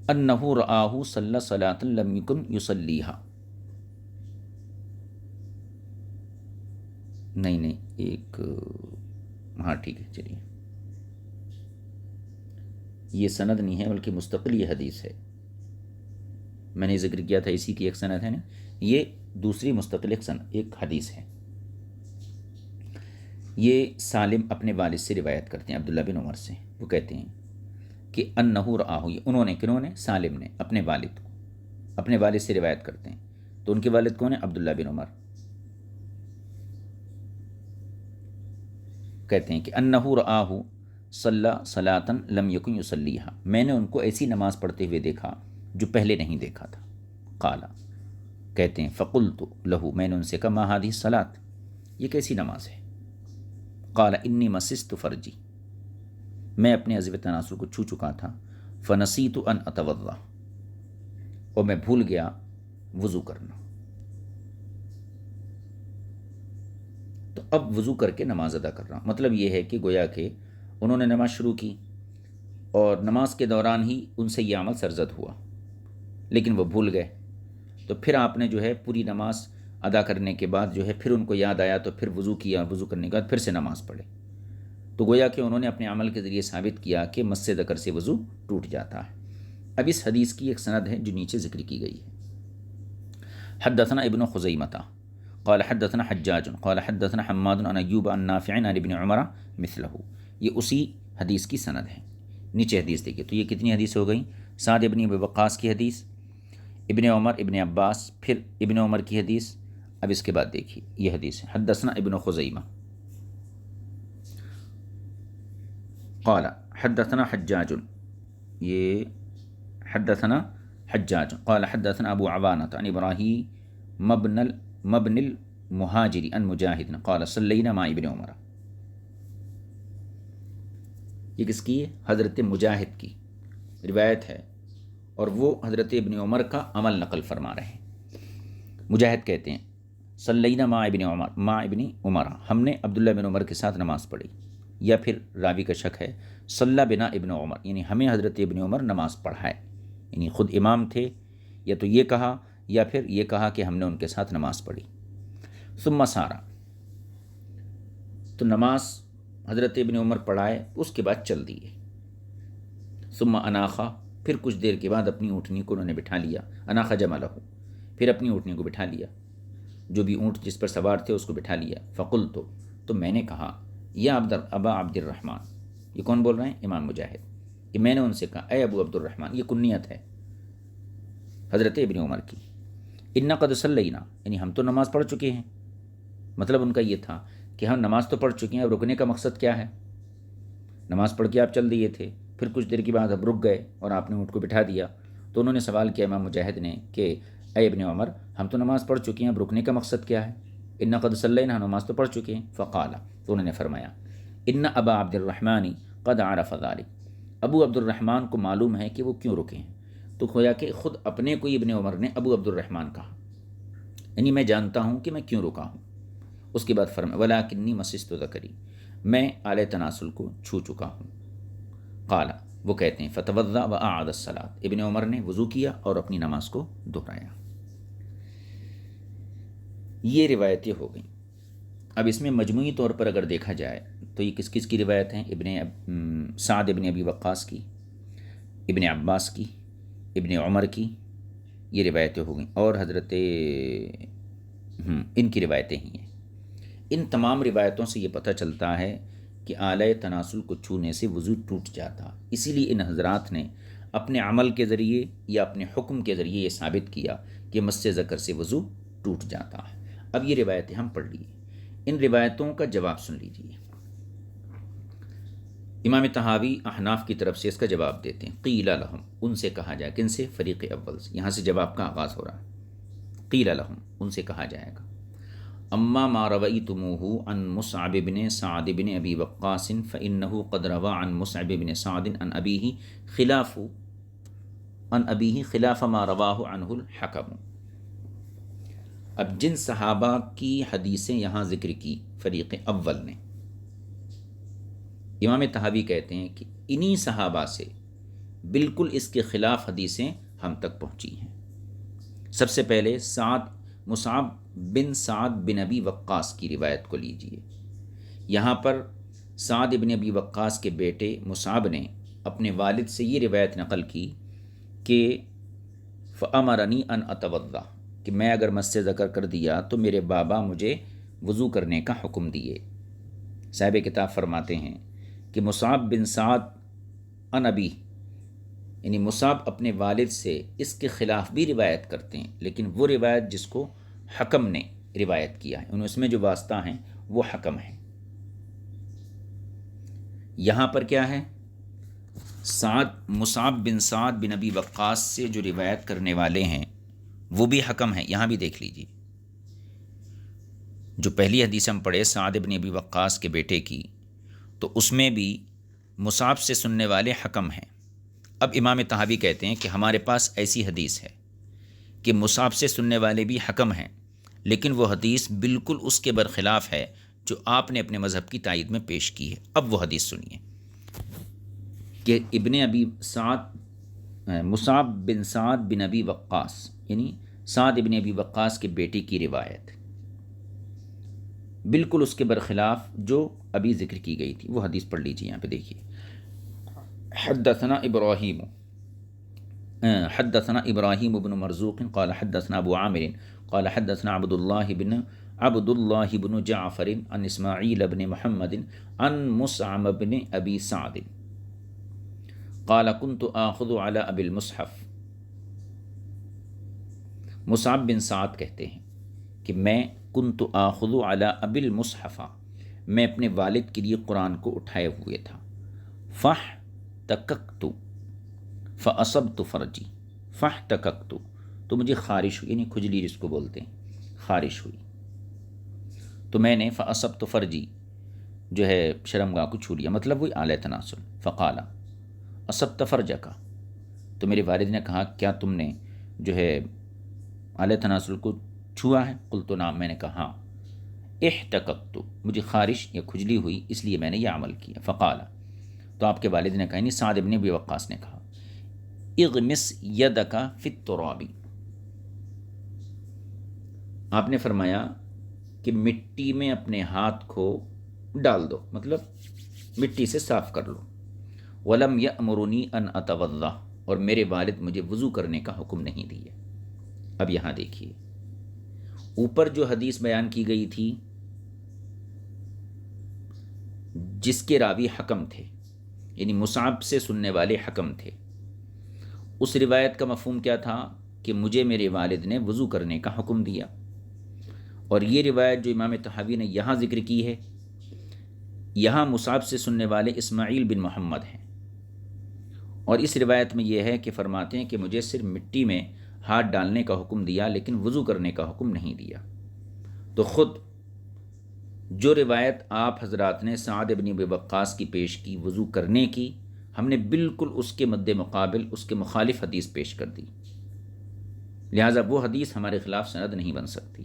انہ رآہ صلی صلاۃ لم یکن یصلیھا، نہیں ایک ہاں ٹھیک ہے، چلیے یہ سند نہیں ہے بلکہ مستقل یہ حدیث ہے، میں نے ذکر کیا تھا اسی کی ایک سند ہے نا، یہ دوسری مستقل ایک حدیث ہے۔ یہ سالم اپنے والد سے روایت کرتے ہیں عبداللہ بن عمر سے، وہ کہتے ہیں کہ انہ رآہ، انہوں نے، کنہوں نے؟ سالم نے اپنے والد کو، اپنے والد سے روایت کرتے ہیں، تو ان کے والد کون ہیں؟ عبداللہ بن عمر۔ کہتے ہیں کہ انہ رآہ صلی صلاۃ لم یکن یصلیھا، میں نے ان کو ایسی نماز پڑھتے ہوئے دیکھا جو پہلے نہیں دیکھا تھا۔ قال، کہتے ہیں فقلت لہ، میں نے ان سے کہا ما ھذہ الصلاۃ، یہ کیسی نماز ہے؟ قال انی مسست فرجی، میں اپنے عضو تناسل کو چھو چکا تھا، فنسیت ان اتوضا، اور میں بھول گیا وضو کرنا، تو اب وضو کر کے نماز ادا کر رہا ہوں۔ مطلب یہ ہے کہ گویا کہ انہوں نے نماز شروع کی اور نماز کے دوران ہی ان سے یہ عمل سرزد ہوا، لیکن وہ بھول گئے، تو پھر آپ نے جو ہے پوری نماز ادا کرنے کے بعد جو ہے پھر ان کو یاد آیا تو پھر وضو کیا، وضو کرنے کے بعد پھر سے نماز پڑھے، تو گویا کہ انہوں نے اپنے عمل کے ذریعے ثابت کیا کہ مس ذکر سے وضو ٹوٹ جاتا ہے۔ اب اس حدیث کی ایک سند ہے جو نیچے ذکر کی گئی ہے۔ حدثنا ابن خزیمۃ قال حدثنا حجاج قال حدثنا حماد عن ایوب عن نافع عن ابن عمر مثلہ، یہ اسی حدیث کی سند ہے۔ نیچے حدیث دیکھیے، تو یہ کتنی حدیث ہو گئی؟ سعد ابن ابی وقاص کی حدیث، ابن عمر، ابن عباس، پھر ابن عمر کی حدیث۔ اب اس کے بعد دیکھیے یہ حدیث ہے، حدثنا ابن خزیمہ قال حدثنا حجاج، یہ حدثنا حجاج قال حدثنا ابو عوانة عن ابراہیم مبن المہاجری عن مجاہد قال صلینا مع ابن عمر. یہ کس کی ہے؟ حضرت مجاہد کی روایت ہے، اور وہ حضرت ابن عمر کا عمل نقل فرما رہے ہیں. مجاہد کہتے ہیں صلینا مع ابن عمر، ہم نے عبداللہ بن عمر کے ساتھ نماز پڑھی. یا پھر راوی کا شک ہے صلی بنا ابن عمر، یعنی ہمیں حضرت ابن عمر نماز پڑھائے، یعنی خود امام تھے، یا تو یہ کہا یا پھر یہ کہا کہ ہم نے ان کے ساتھ نماز پڑھی. ثم سارا، تو نماز حضرت ابن عمر پڑھائے، اس کے بعد چل دیے. ثم اناخا، پھر کچھ دیر کے بعد اپنی اونٹنی کو انہوں نے بٹھا لیا. اناخا جملہ، پھر اپنی اونٹنی کو بٹھا لیا، جو بھی اونٹ جس پر سوار تھے اس کو بٹھا لیا. فقلت، تو میں نے کہا یا ابا عبد الرحمن، یہ کون بول رہے ہیں؟ امام مجاہد، کہ میں نے ان سے کہا اے ابو عبد الرحمن، یہ کنیت ہے حضرت ابن عمر کی. انا قد صلینا، یعنی ہم تو نماز پڑھ چکے ہیں. مطلب ان کا یہ تھا کہ ہم نماز تو پڑھ چکے ہیں، اب رکنے کا مقصد کیا ہے؟ نماز پڑھ کے آپ چل دیے تھے، پھر کچھ دیر کے بعد اب رک گئے اور آپ نے اونٹ کو بٹھا دیا. تو انہوں نے سوال کیا امام مجاہد نے کہ اے ابن عمر، ہم تو نماز پڑھ چکے ہیں، اب رکنے کا مقصد کیا ہے؟ انا قد صلینا، نماز تو پڑھ چکے ہیں. فقال، تو انہوں نے فرمایا ان ابا عبد الرحمن قد عرف ذلک، ابو عبد الرحمن کو معلوم ہے کہ وہ کیوں رکے ہیں. تو گویا کہ خود اپنے کو ابن عمر نے ابو عبد الرحمن کہا، یعنی میں جانتا ہوں کہ میں کیوں رکا ہوں. اس کے بعد فرمایا ولکنی مسست ذکری، میں اعلی تناسل کو چھو چکا ہوں. قال، وہ کہتے ہیں فتوضا واعاد الصلاۃ، ابن عمر نے وضو کیا اور اپنی نماز کو دہرایا. یہ روایتیں ہو گئیں. اب اس میں مجموعی طور پر اگر دیکھا جائے تو یہ کس کس کی روایت ہیں؟ سعد ابن ابی وقاص کی، ابن عباس کی، ابن عمر کی، یہ روایتیں ہو گئیں. اور حضرت ان کی روایتیں ہی ہیں. ان تمام روایتوں سے یہ پتہ چلتا ہے کہ اعلی تناسل کو چھونے سے وضو ٹوٹ جاتا. اسی لیے ان حضرات نے اپنے عمل کے ذریعے یا اپنے حکم کے ذریعے یہ ثابت کیا کہ مس ذکر سے وضو ٹوٹ جاتا ہے. اب یہ روایتیں ہم پڑھ لیے، ان روایتوں کا جواب سن لیجیے. امام طحاوی احناف کی طرف سے اس کا جواب دیتے ہیں. قیل لہم، ان سے کہا جائے، کن سے؟ فریق اول سے. یہاں سے جواب کا آغاز ہو رہا ہے. قیل لہم، ان سے کہا جائے گا اما ما رویتموہ عن مصعب بن سعد بن ابی وقاص فانہ قد روى عن مصعب بن سعد عن ابیہ خلاف ما رواہ عنہ الحکم. اب جن صحابہ کی حدیثیں یہاں ذکر کی فریق اول نے، امام طحاوی کہتے ہیں کہ انہی صحابہ سے بالکل اس کے خلاف حدیثیں ہم تک پہنچی ہیں. سب سے پہلے مصعب بن سعد بن ابی وقاص کی روایت کو لیجئے. یہاں پر سعد بن ابی وقاص کے بیٹے مصعب نے اپنے والد سے یہ روایت نقل کی کہ فَأَمَرَنِي أَنْ أَتَوَضَّأَ، کہ میں اگر مس ذکر کر دیا تو میرے بابا مجھے وضو کرنے کا حکم دیے. صاحب کتاب فرماتے ہیں کہ مصعب بن سعد عن ابی، یعنی مصعب اپنے والد سے اس کے خلاف بھی روایت کرتے ہیں، لیکن وہ روایت جس کو حکم نے روایت کیا ہے، اس میں جو واسطہ ہیں وہ حکم ہیں. یہاں پر کیا ہے؟ مصعب بن سعد بن ابی وقاص سے جو روایت کرنے والے ہیں وہ بھی حکم ہیں. یہاں بھی دیکھ لیجیے، جو پہلی حدیث ہم پڑھے سعد بن ابی وقاص کے بیٹے کی، تو اس میں بھی مصعب سے سننے والے حکم ہیں. اب امام طحاوی کہتے ہیں کہ ہمارے پاس ایسی حدیث ہے کہ مصعب سے سننے والے بھی حکم ہیں، لیکن وہ حدیث بالکل اس کے برخلاف ہے جو آپ نے اپنے مذہب کی تائید میں پیش کی ہے. اب وہ حدیث سنیے کہ مصعب بن سعد بن ابی وقاص، یعنی سعد بن ابی وقاص کے بیٹے کی روایت بالکل اس کے برخلاف جو ابھی ذکر کی گئی تھی. وہ حدیث پڑھ لیجیے. یہاں پہ دیکھیے، حدثنا ابراہیم بن مرزوق قال حدثنا ابو عامر قال حدثنا عبد الله بن جعفر عن اسماعیل بن محمد عن مصعب بن ابی سعد قال كنت آخذ على ابی المصحف. مصعب بن سعد کہتے ہیں کہ میں کنت آخذ علی ابی المصحف، میں اپنے والد کے لیے قرآن کو اٹھائے ہوئے تھا. فَأَصَبْتُ فرجی فَاحْتَكَكْتُ، تو مجھے خارش ہوئی، یعنی کھجلی جس کو بولتے ہیں، خارش ہوئی، تو میں نے فَأَصَبْتُ فرجی جو ہے شرمگاہ کو چھو لیا، مطلب وہی اعلی تناسل۔ فقال اصبت فرجک، تو میرے والد نے کہا کیا تم نے جو ہے اعلی تناسل کو چھوا ہے؟ قلت نعم، میں نے کہا ہاں۔ احتککت، مجھے خارش یا کھجلی ہوئی اس لیے میں نے یہ عمل کیا۔ فقال، تو آپ کے والد نے کہا، یعنی سعد بن ابی وقاص نے کہا، اغمس یدک فی التراب، آپ نے فرمایا کہ مٹی میں اپنے ہاتھ کو ڈال دو، مطلب مٹی سے صاف کر لو۔ ولم یأمرنی ان اتوضا، اور میرے والد مجھے وضو کرنے کا حکم نہیں دیا۔ اب یہاں دیکھیے، اوپر جو حدیث بیان کی گئی تھی جس کے راوی حکم تھے، یعنی مصعب سے سننے والے حکم تھے، اس روایت کا مفہوم کیا تھا کہ مجھے میرے والد نے وضو کرنے کا حکم دیا، اور یہ روایت جو امام طحاوی نے یہاں ذکر کی ہے، یہاں مصعب سے سننے والے اسماعیل بن محمد ہیں، اور اس روایت میں یہ ہے کہ فرماتے ہیں کہ مجھے صرف مٹی میں ہاتھ ڈالنے کا حکم دیا لیکن وضو کرنے کا حکم نہیں دیا۔ تو خود جو روایت آپ حضرات نے سعد بن ابی وقاص کی پیش کی وضو کرنے کی، ہم نے بالکل اس کے مد مقابل اس کے مخالف حدیث پیش کر دی، لہٰذا وہ حدیث ہمارے خلاف سند نہیں بن سکتی۔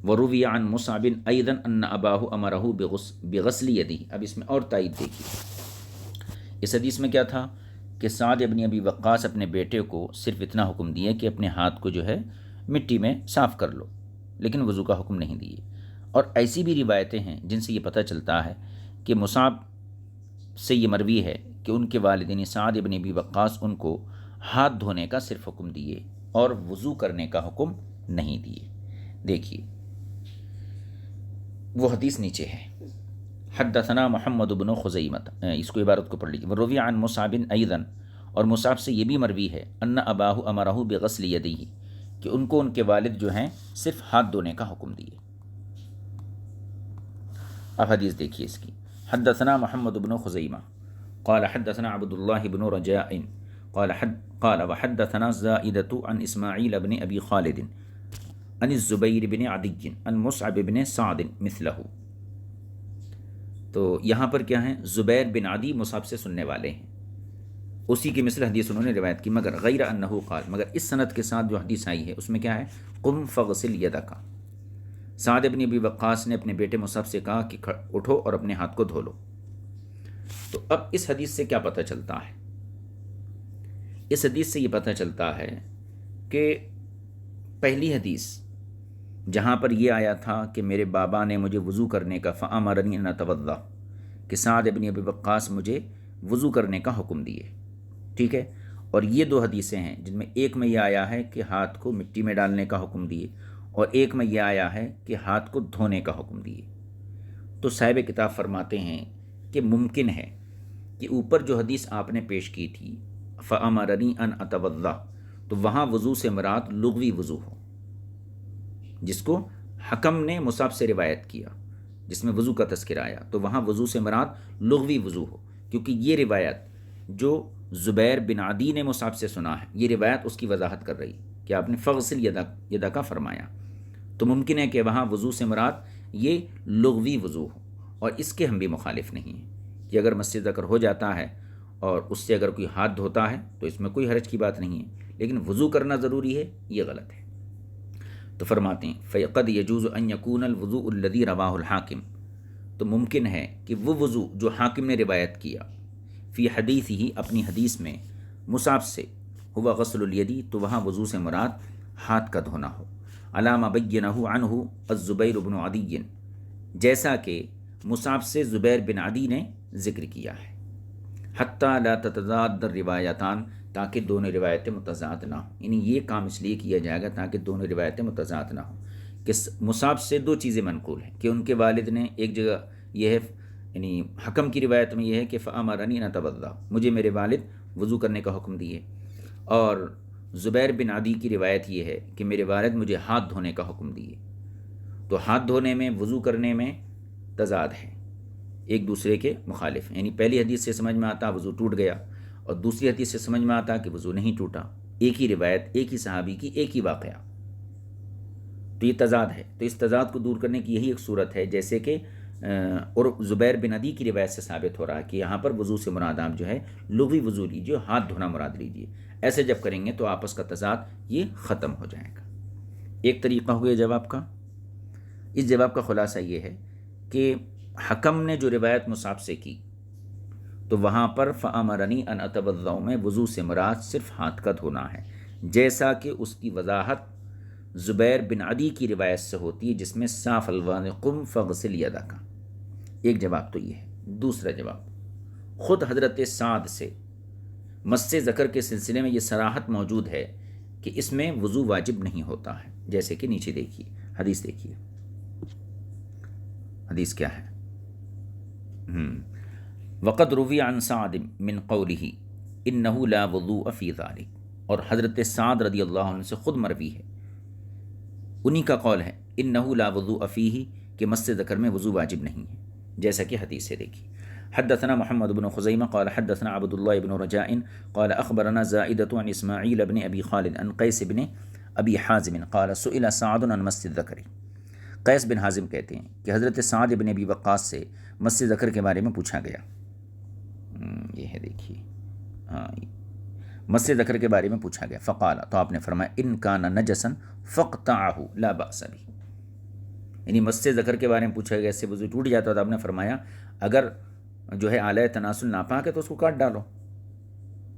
وروی عن مصعب ایضا ان اباہ امرہ بغسل یدہ، اب اس میں اور تائید دیکھیے، اس حدیث میں کیا تھا کہ سعد بن ابی وقاص اپنے بیٹے کو صرف اتنا حکم دیے کہ اپنے ہاتھ کو جو ہے مٹی میں صاف کر لو، لیکن وضو کا حکم نہیں دیے۔ اور ایسی بھی روایتیں ہیں جن سے یہ پتہ چلتا ہے کہ مصعب سے یہ مروی ہے کہ ان کے والدین سعد بن ابی وقاص ان کو ہاتھ دھونے کا صرف حکم دیے اور وضو کرنے کا حکم نہیں دیے۔ دیکھیے وہ حدیث نیچے ہے، حدثنا محمد بن خزیمۃ، اس کو عبارت کو پڑھ لیجیے، وروی عن مصعب ایضا، اور مصعب سے یہ بھی مروی ہے، ان اباہ امرہ بغسل یدیہ، کہ ان کو ان کے والد جو ہیں صرف ہاتھ دھونے کا حکم دیے۔ اب حدیث دیکھیے اس کی، حدثنا محمد بن خزیمہ قال حدثنا عبد اللہ بن رجاء قال وحدثنا زائدة عن اسماعیل بن ابی خالد عن الزبیر بن عدی عن مصعب بن سعد مثلہ۔ تو یہاں پر کیا ہیں، زبیر بن عدی مصعب سے سننے والے ہیں، اسی کی مثل حدیث انہوں نے روایت کی، مگر غیر انہ قال، مگر اس سند کے ساتھ جو حدیث آئی ہے اس میں کیا ہے، قم فغسل یدک، سعد بن ابی وقاص نے اپنے بیٹے مصعب سے کہا کہ اٹھو اور اپنے ہاتھ کو دھو لو۔ تو اب اس حدیث سے کیا پتہ چلتا ہے؟ اس حدیث سے یہ پتہ چلتا ہے کہ پہلی حدیث جہاں پر یہ آیا تھا کہ میرے بابا نے مجھے وضو کرنے کا فَأَمَرَنِي أَنْ أَتَوَضَّأَ، کہ سعد بن ابی وقاص مجھے وضو کرنے کا حکم دیے، ٹھیک ہے، اور یہ دو حدیثیں ہیں جن میں ایک میں یہ آیا ہے کہ ہاتھ کو مٹی میں ڈالنے کا حکم دیے، اور ایک میں یہ آیا ہے کہ ہاتھ کو دھونے کا حکم دیے۔ تو صاحب کتاب فرماتے ہیں کہ ممکن ہے کہ اوپر جو حدیث آپ نے پیش کی تھی فَأَمَرَنِي أَنْ أَتَوَضَّأَ، تو وہاں وضو سے مراد لغوی وضو ہو، جس کو حکم نے مصعب سے روایت کیا جس میں وضو کا تذکرہ آیا، تو وہاں وضو سے مراد لغوی وضو ہو، کیونکہ یہ روایت جو زبیر بن عدی نے مصعب سے سنا ہے، یہ روایت اس کی وضاحت کر رہی کہ آپ نے فغسل یدک فرمایا، تو ممکن ہے کہ وہاں وضو سے مراد یہ لغوی وضو ہو، اور اس کے ہم بھی مخالف نہیں ہیں کہ اگر مس ذکر ہو جاتا ہے اور اس سے اگر کوئی ہاتھ دھوتا ہے تو اس میں کوئی حرج کی بات نہیں ہے، لیکن وضو کرنا ضروری ہے یہ غلط ہے۔ تو فرماتے ہیں فَقَدْ يَجُوزُ أَنْ يَكُونَ الْوُضُوءُ الَّذِي رَوَاهُ الْحَاكِمُ، تو ممکن ہے کہ وہ وضو جو حاکم نے روایت کیا فی حدیث ہی اپنی حدیث میں مصعب سے ہوا غسل الیدی، تو وہاں وضو سے مراد ہاتھ کا دھونا ہو، علی ما بینہ عنہ الزبیر بن عدی، جیسا کہ مصعب سے زبیر بن عدی نے ذکر کیا ہے، حتی لا تتضاد الروایتان، تاکہ دونوں روایتیں متضاد نہ ہوں، یعنی یہ کام اس لیے کیا جائے گا تاکہ دونوں روایتیں متضاد نہ ہوں، کہ مصعب سے دو چیزیں منقول ہیں کہ ان کے والد نے ایک جگہ یہ ہے، یعنی حکم کی روایت میں یہ ہے کہ فَأَمَرَنِي أَنْ أَتَوَضَّأَ، مجھے میرے والد وضو کرنے کا حکم دیے، اور زبیر بن عدی کی روایت یہ ہے کہ میرے والد مجھے ہاتھ دھونے کا حکم دیے۔ تو ہاتھ دھونے میں وضو کرنے میں تضاد ہے، ایک دوسرے کے مخالف ہیں، یعنی پہلی حدیث سے سمجھ میں آتا وضو ٹوٹ گیا، اور دوسری حدیث سے سمجھ میں آتا کہ وضو نہیں ٹوٹا، ایک ہی روایت، ایک ہی صحابی کی، ایک ہی واقعہ، تو یہ تضاد ہے۔ تو اس تضاد کو دور کرنے کی یہی ایک صورت ہے، جیسے کہ اور زبیر بن عدی کی روایت سے ثابت ہو رہا ہے کہ یہاں پر وضو سے مراد آپ جو ہے لغوی وضو لیجیے، ہاتھ دھونا مراد لیجیے۔ ایسے جب کریں گے تو آپس کا تضاد یہ ختم ہو جائے گا۔ ایک طریقہ ہو گیا جواب کا۔ اس جواب کا خلاصہ یہ ہے کہ حکم نے جو روایت مصعب سے کی تو وہاں پر فَأَمَرَنِي أَنْ أَتَوَضَّأَ میں وضو سے مراد صرف ہاتھ کا دھونا ہے، جیسا کہ اس کی وضاحت زبیر بن عدی کی روایت سے ہوتی ہے جس میں صاف الفاظ قم فغسل یدک کا۔ ایک جواب تو یہ ہے۔ دوسرا جواب، خود حضرت سعد سے مس ذکر کے سلسلے میں یہ صراحت موجود ہے کہ اس میں وضو واجب نہیں ہوتا ہے، جیسے کہ نیچے دیکھیے حدیث، دیکھیے حدیث کیا ہے۔ وقد روی عن سعد من قوله انه لا وضوء فی ذلک، اور حضرت سعد رضی اللہ عنہ سے خود مروی ہے، انہی کا قول ہے انه لا وضوء فیہ کہ مس ذکر میں وضو واجب نہیں ہے، جیسا کہ حدیث سے دیکھیے۔ حدثنا محمد بن خزیمہ قال حدثنا عبد الله بن رجاء قال اخبرنا زائدة عن اسماعیل بن ابی خالد عن قیس بن ابی حازم قال سئل سعد عن مس الذکر۔ قیس بن حازم کہتے ہیں کہ حضرت سعد بن ابی وقاص سے مس ذکر کے بارے میں پوچھا گیا۔ یہ ہے دیکھیے، ہاں مس ذکر کے بارے میں پوچھا گیا، فقال، تو آپ نے فرمایا ان کان نجسا فاقطعه لا باس به، یعنی مس ذکر کے بارے میں پوچھا گیا، اس سے وضو ٹوٹ جاتا، تو آپ نے فرمایا اگر جو ہے آلہ تناسل ناپاک ہے تو اس کو کاٹ ڈالو۔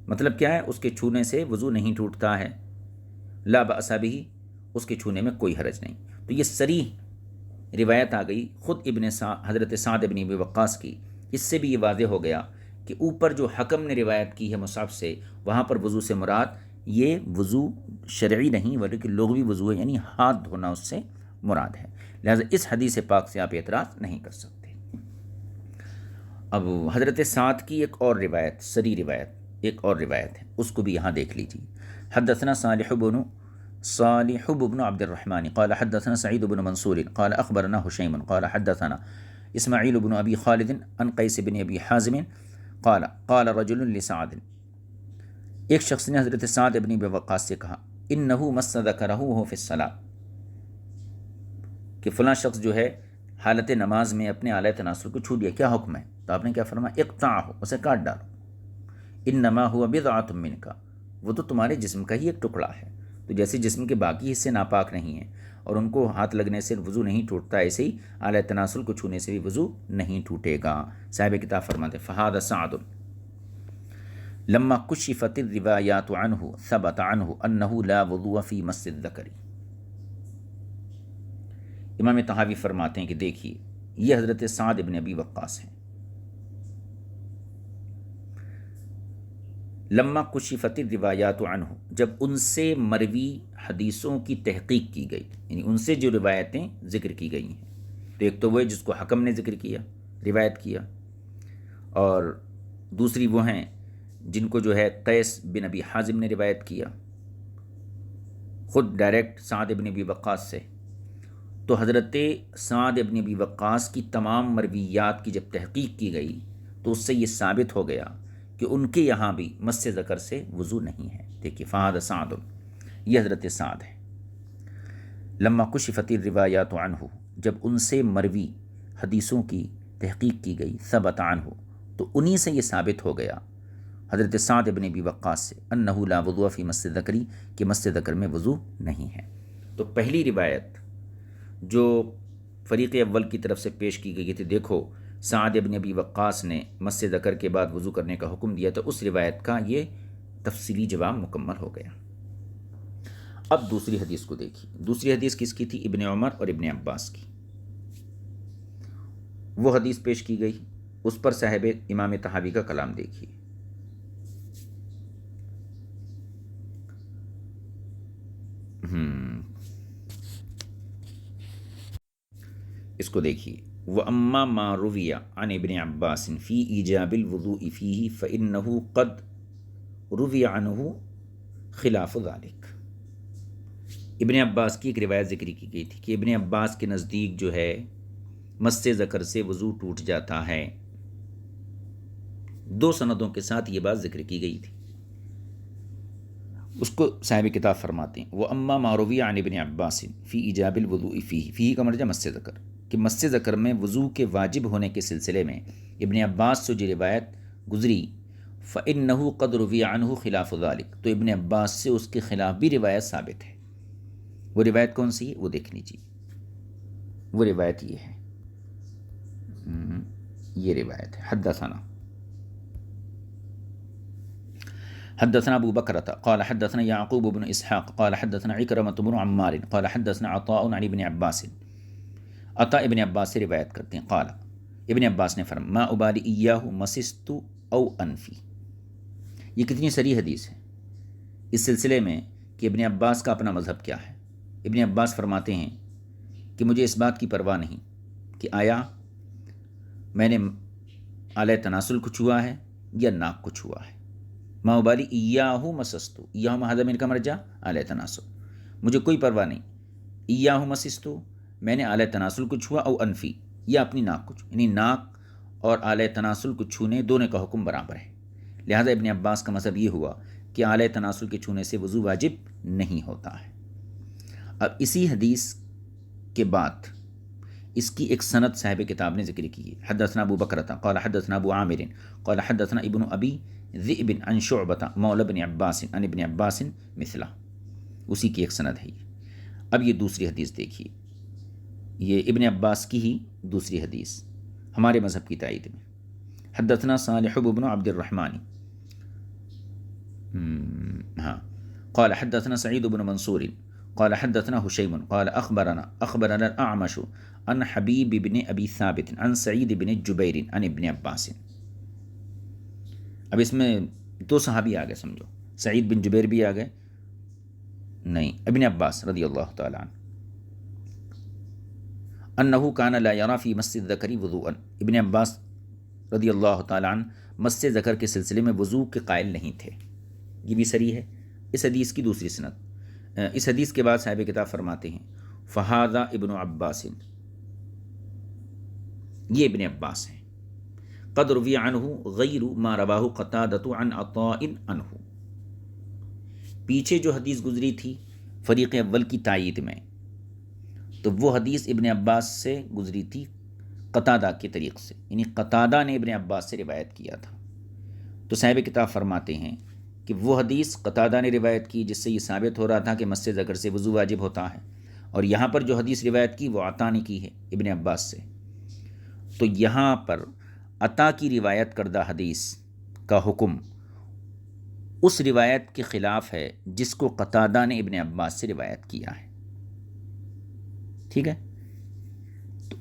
مطلب کیا ہے؟ اس کے چھونے سے وضو نہیں ٹوٹتا ہے، لا باس به، اس کے چھونے میں کوئی حرج نہیں۔ تو یہ صریح روایت آ گئی خود حضرت سعد بن ابی وقاص کی۔ اس سے بھی یہ واضح ہو گیا کہ اوپر جو حکم نے روایت کی ہے مصعب سے، وہاں پر وضو سے مراد یہ وضو شرعی نہیں بلکہ لغوی وضو ہے، یعنی ہاتھ دھونا اس سے مراد ہے، لہذا اس حدیث پاک سے آپ اعتراض نہیں کر سکتے۔ اب حضرت سعد کی ایک اور روایت، صریح روایت، ایک اور روایت ہے، اس کو بھی یہاں دیکھ لیجیے۔ حدثنا صالح بن عبد الرحمن قال حدثنا سعید بن منصور قال اخبرنا حشیم قال حدثنا اسماعیل بن ابی خالد عن قیس بن ابی حازم قال قال رجل لسعد، ایک شخص نے حضرت سعد ابن ابی وقاص سے کہا انه مس ذکرہ وهو فی الصلاۃ، کہ فلاں شخص جو ہے حالت نماز میں اپنے آلہ تناسل کو چھو دیا، کیا حکم ہے؟ تو آپ نے کیا فرمایا اقطعہ، اسے کاٹ ڈالو، انما هو بضعۃ منک، وہ تو تمہارے جسم کا ہی ایک ٹکڑا ہے، تو جیسے جسم کے باقی حصے ناپاک نہیں ہیں اور ان کو ہاتھ لگنے سے وضو نہیں ٹوٹتا، ایسے ہی اعلی تناسل کو چھونے سے بھی وضو نہیں ٹوٹے گا۔ صاحب کتاب فرماتے فہذا سعد لما کشفت الروایات عنہ ثبت عنہ انہ لا وضوء فی مس الذکر۔ امام طحاوی فرماتے ہیں کہ دیکھیے یہ حضرت سعد ابن ابی وقاص ہیں، لما کشفت الروایات عنہ، جب ان سے مروی حدیثوں کی تحقیق کی گئی، یعنی ان سے جو روایتیں ذکر کی گئی ہیں، تو ایک تو وہ ہے جس کو حکم نے ذکر کیا، روایت کیا، اور دوسری وہ ہیں جن کو جو ہے قیس بن ابی حازم نے روایت کیا خود ڈائریکٹ سعد ابن ابی وقاص سے۔ تو حضرت سعد ابن ابی وقاص کی تمام مرویات کی جب تحقیق کی گئی تو اس سے یہ ثابت ہو گیا کہ ان کے یہاں بھی مس ذکر سے وضو نہیں ہے۔ دیکھیے فہذا سعد، یہ حضرت سعد ہے، لما کشفت الروایات عنہ، جب ان سے مروی حدیثوں کی تحقیق کی گئی، ثبت عنہ، تو انہی سے یہ ثابت ہو گیا حضرت سعد ابن ابی وقاص سے انہ لا وضوء فی مس ذکری، کہ مس ذکر میں وضو نہیں ہے۔ تو پہلی روایت جو فریق اول کی طرف سے پیش کی گئی تھی، دیکھو سعد ابن ابی وقاص نے مس ذکر کے بعد وضو کرنے کا حکم دیا، تو اس روایت کا یہ تفصیلی جواب مکمل ہو گیا۔ اب دوسری حدیث کو دیکھیے، دوسری حدیث کس کی تھی؟ ابن عمر اور ابن عباس کی، وہ حدیث پیش کی گئی، اس پر صاحب امام طحاوی کا کلام دیکھیے۔ اس کو دیکھیے، وَأَمَّا مَا رُوِيَ عَنِ ابن عباس فِي إِيجَابِ الْوُضُوءِ فِيهِ فَإِنَّهُ قَدْ رُوِيَ عَنْهُ خِلَافُ ذَلِكَ۔ ابن عباس کی ایک روایت ذکر کی گئی تھی کہ ابن عباس کے نزدیک جو ہے مس ذکر سے وضو ٹوٹ جاتا ہے، دو سندوں کے ساتھ یہ بات ذکر کی گئی تھی. اس کو صاحب کتاب فرماتے ہیں وہ اما معروی عن ابن عباس فی ایجاب الوضوء فی کا مرجع مس ذکر، کہ مس ذکر میں وضو کے واجب ہونے کے سلسلے میں ابن عباس سے جو روایت گزری فإنہ قد روی عنہ خلاف ذلک، تو ابن عباس سے اس کے خلاف بھی روایت ثابت ہے. وہ روایت کون سی ہے وہ دیکھ لیجیے. وہ روایت یہ ہے، یہ روایت ہے حدثنا ابو بکرۃ قال حدثنا یعقوب بن اسحاق قال حدثنا عکرمۃ بن عمار قال حدثنا عطاء عن ابن عباس. عطاء ابن عباس سے روایت کرتے ہیں قال ابن عباس نے فرمایا ما ابالی ایاہ مسست او انفی. یہ کتنی صریح حدیث ہے اس سلسلے میں کہ ابن عباس کا اپنا مذہب کیا ہے. ابن عباس فرماتے ہیں کہ مجھے اس بات کی پرواہ نہیں کہ آیا میں نے اعلی تناسل کو چھوا ہے یا ناک کو چھوا ہے. ما ابالی ایاہ مسستو، ایاہ محض من کا مرجع اعلی تناسل، مجھے کوئی پرواہ نہیں. ایاہ مسستو میں نے اعلی تناسل کو چھوا او انفی یا اپنی ناک کو چھوا، یعنی ناک اور اعلی تناسل کو چھونے دونوں کا حکم برابر ہے. لہذا ابن عباس کا مذہب یہ ہوا کہ اعلی تناسل کے چھونے سے وضو واجب نہیں ہوتا ہے. اب اسی حدیث کے بعد اس کی ایک سند صاحب کتاب نے ذکر کی ہے. حدثنا ابو بکرۃ قال حدثنا ابو عامر قال حدثنا ابن ابی ذئب عن شعبۃ مولى ابن عباس عن ابن عباس مثلہ، اسی کی ایک سند ہے. اب یہ دوسری حدیث دیکھیے، یہ ابن عباس کی ہی دوسری حدیث ہمارے مذہب کی تائید میں. حدثنا صالح بن عبد الرحمن قال حدثنا سعید بن منصور قال حدثنا حشیم قال اخبرنا الاعمش عن حبیب بن ابی ثابت عن سعید بن جبیر عن ابن عباس. اب اس میں دو صحابی آ گئے، سمجھو سعید بن جبیر بھی آ گئے، نہیں ابن عباس رضی اللہ تعالیٰ عنہ. انہ کان لا یری فی مس الذکر وضوءا، ابن عباس رضی اللہ تعالیٰ عنہ مس ذکر کے سلسلے میں وضو کے قائل نہیں تھے. یہ بھی صریح ہے. اس حدیث کی دوسری سند. اس حدیث کے بعد صاحب کتاب فرماتے ہیں فہذا ابن عباس، یہ ابن عباس ہیں، قد روی عنہ غیر ما رواہ قتادۃ عن عطاء عنہ. پیچھے جو حدیث گزری تھی فریق اول کی تائید میں، تو وہ حدیث ابن عباس سے گزری تھی قتادہ کے طریق سے، یعنی قتادہ نے ابن عباس سے روایت کیا تھا. تو صاحب کتاب فرماتے ہیں کہ وہ حدیث قتادہ نے روایت کی جس سے یہ ثابت ہو رہا تھا کہ مس ذکر سے وضو واجب ہوتا ہے، اور یہاں پر جو حدیث روایت کی وہ عطا نے کی ہے ابن عباس سے. تو یہاں پر عطا کی روایت کردہ حدیث کا حکم اس روایت کے خلاف ہے جس کو قتادہ نے ابن عباس سے روایت کیا ہے. ٹھیک ہے، تو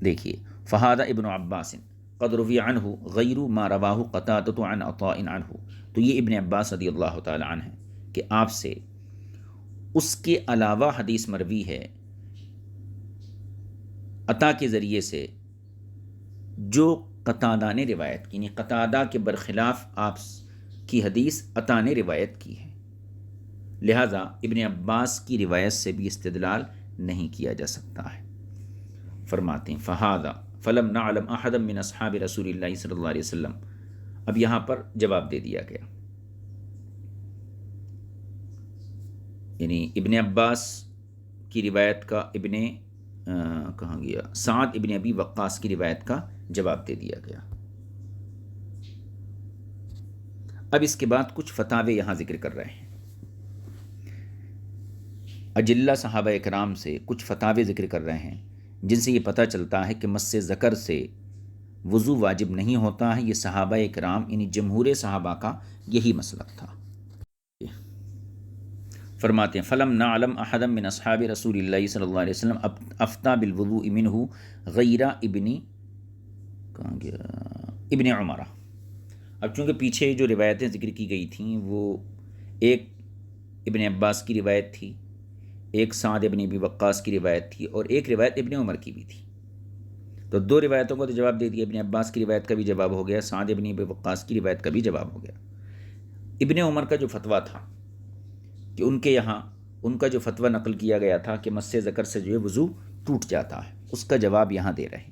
دیکھیے فہذا ابن عباس قد روی عنہ غیر ما رواہ قتادۃ عن عطاء عنہ. تو یہ ابن عباس رضی اللہ تعالی عنہ ہے کہ آپ سے اس کے علاوہ حدیث مروی ہے عطا کے ذریعے سے جو قتادہ نے روایت کی، یعنی قتادہ کے برخلاف آپ کی حدیث عطا نے روایت کی ہے. لہذا ابن عباس کی روایت سے بھی استدلال نہیں کیا جا سکتا ہے. فرماتے ہیں فہذا فلم نعلم احدا من اصحاب رسول اللہ صلی اللہ علیہ وسلم. اب یہاں پر جواب دے دیا گیا، یعنی ابن عباس کی روایت کا کہاں گیا سعد ابن ابی وقاص کی روایت کا جواب دے دیا گیا. اب اس کے بعد کچھ فتاوے یہاں ذکر کر رہے ہیں. اجلہ صحابہ اکرام سے کچھ فتاوے ذکر کر رہے ہیں جن سے یہ پتہ چلتا ہے کہ مس ذکر سے وضو واجب نہیں ہوتا ہے. یہ صحابہ اکرام یعنی جمہور صحابہ کا یہی مسلک تھا. فرماتے ہیں فلم نعلم احدا من اصحاب رسول اللہ صلی اللہ علیہ وسلم افتا بالوضوء منہ غیر ابن عمر. اب چونکہ پیچھے جو روایتیں ذکر کی گئی تھیں وہ ایک ابن عباس کی روایت تھی، ایک سعد ابن ابی وقاص کی روایت تھی، اور ایک روایت ابن عمر کی بھی تھی. تو دو روایتوں کو تو جواب دے دیا. ابن عباس کی روایت کا بھی جواب ہو گیا، سعد ابن ابی وقاص کی روایت کا بھی جواب ہو گیا. ابن عمر کا جو فتویٰ تھا کہ ان کے یہاں ان کا جو فتویٰ نقل کیا گیا تھا کہ مس ذکر سے جو ہے وضو ٹوٹ جاتا ہے، اس کا جواب یہاں دے رہے ہیں.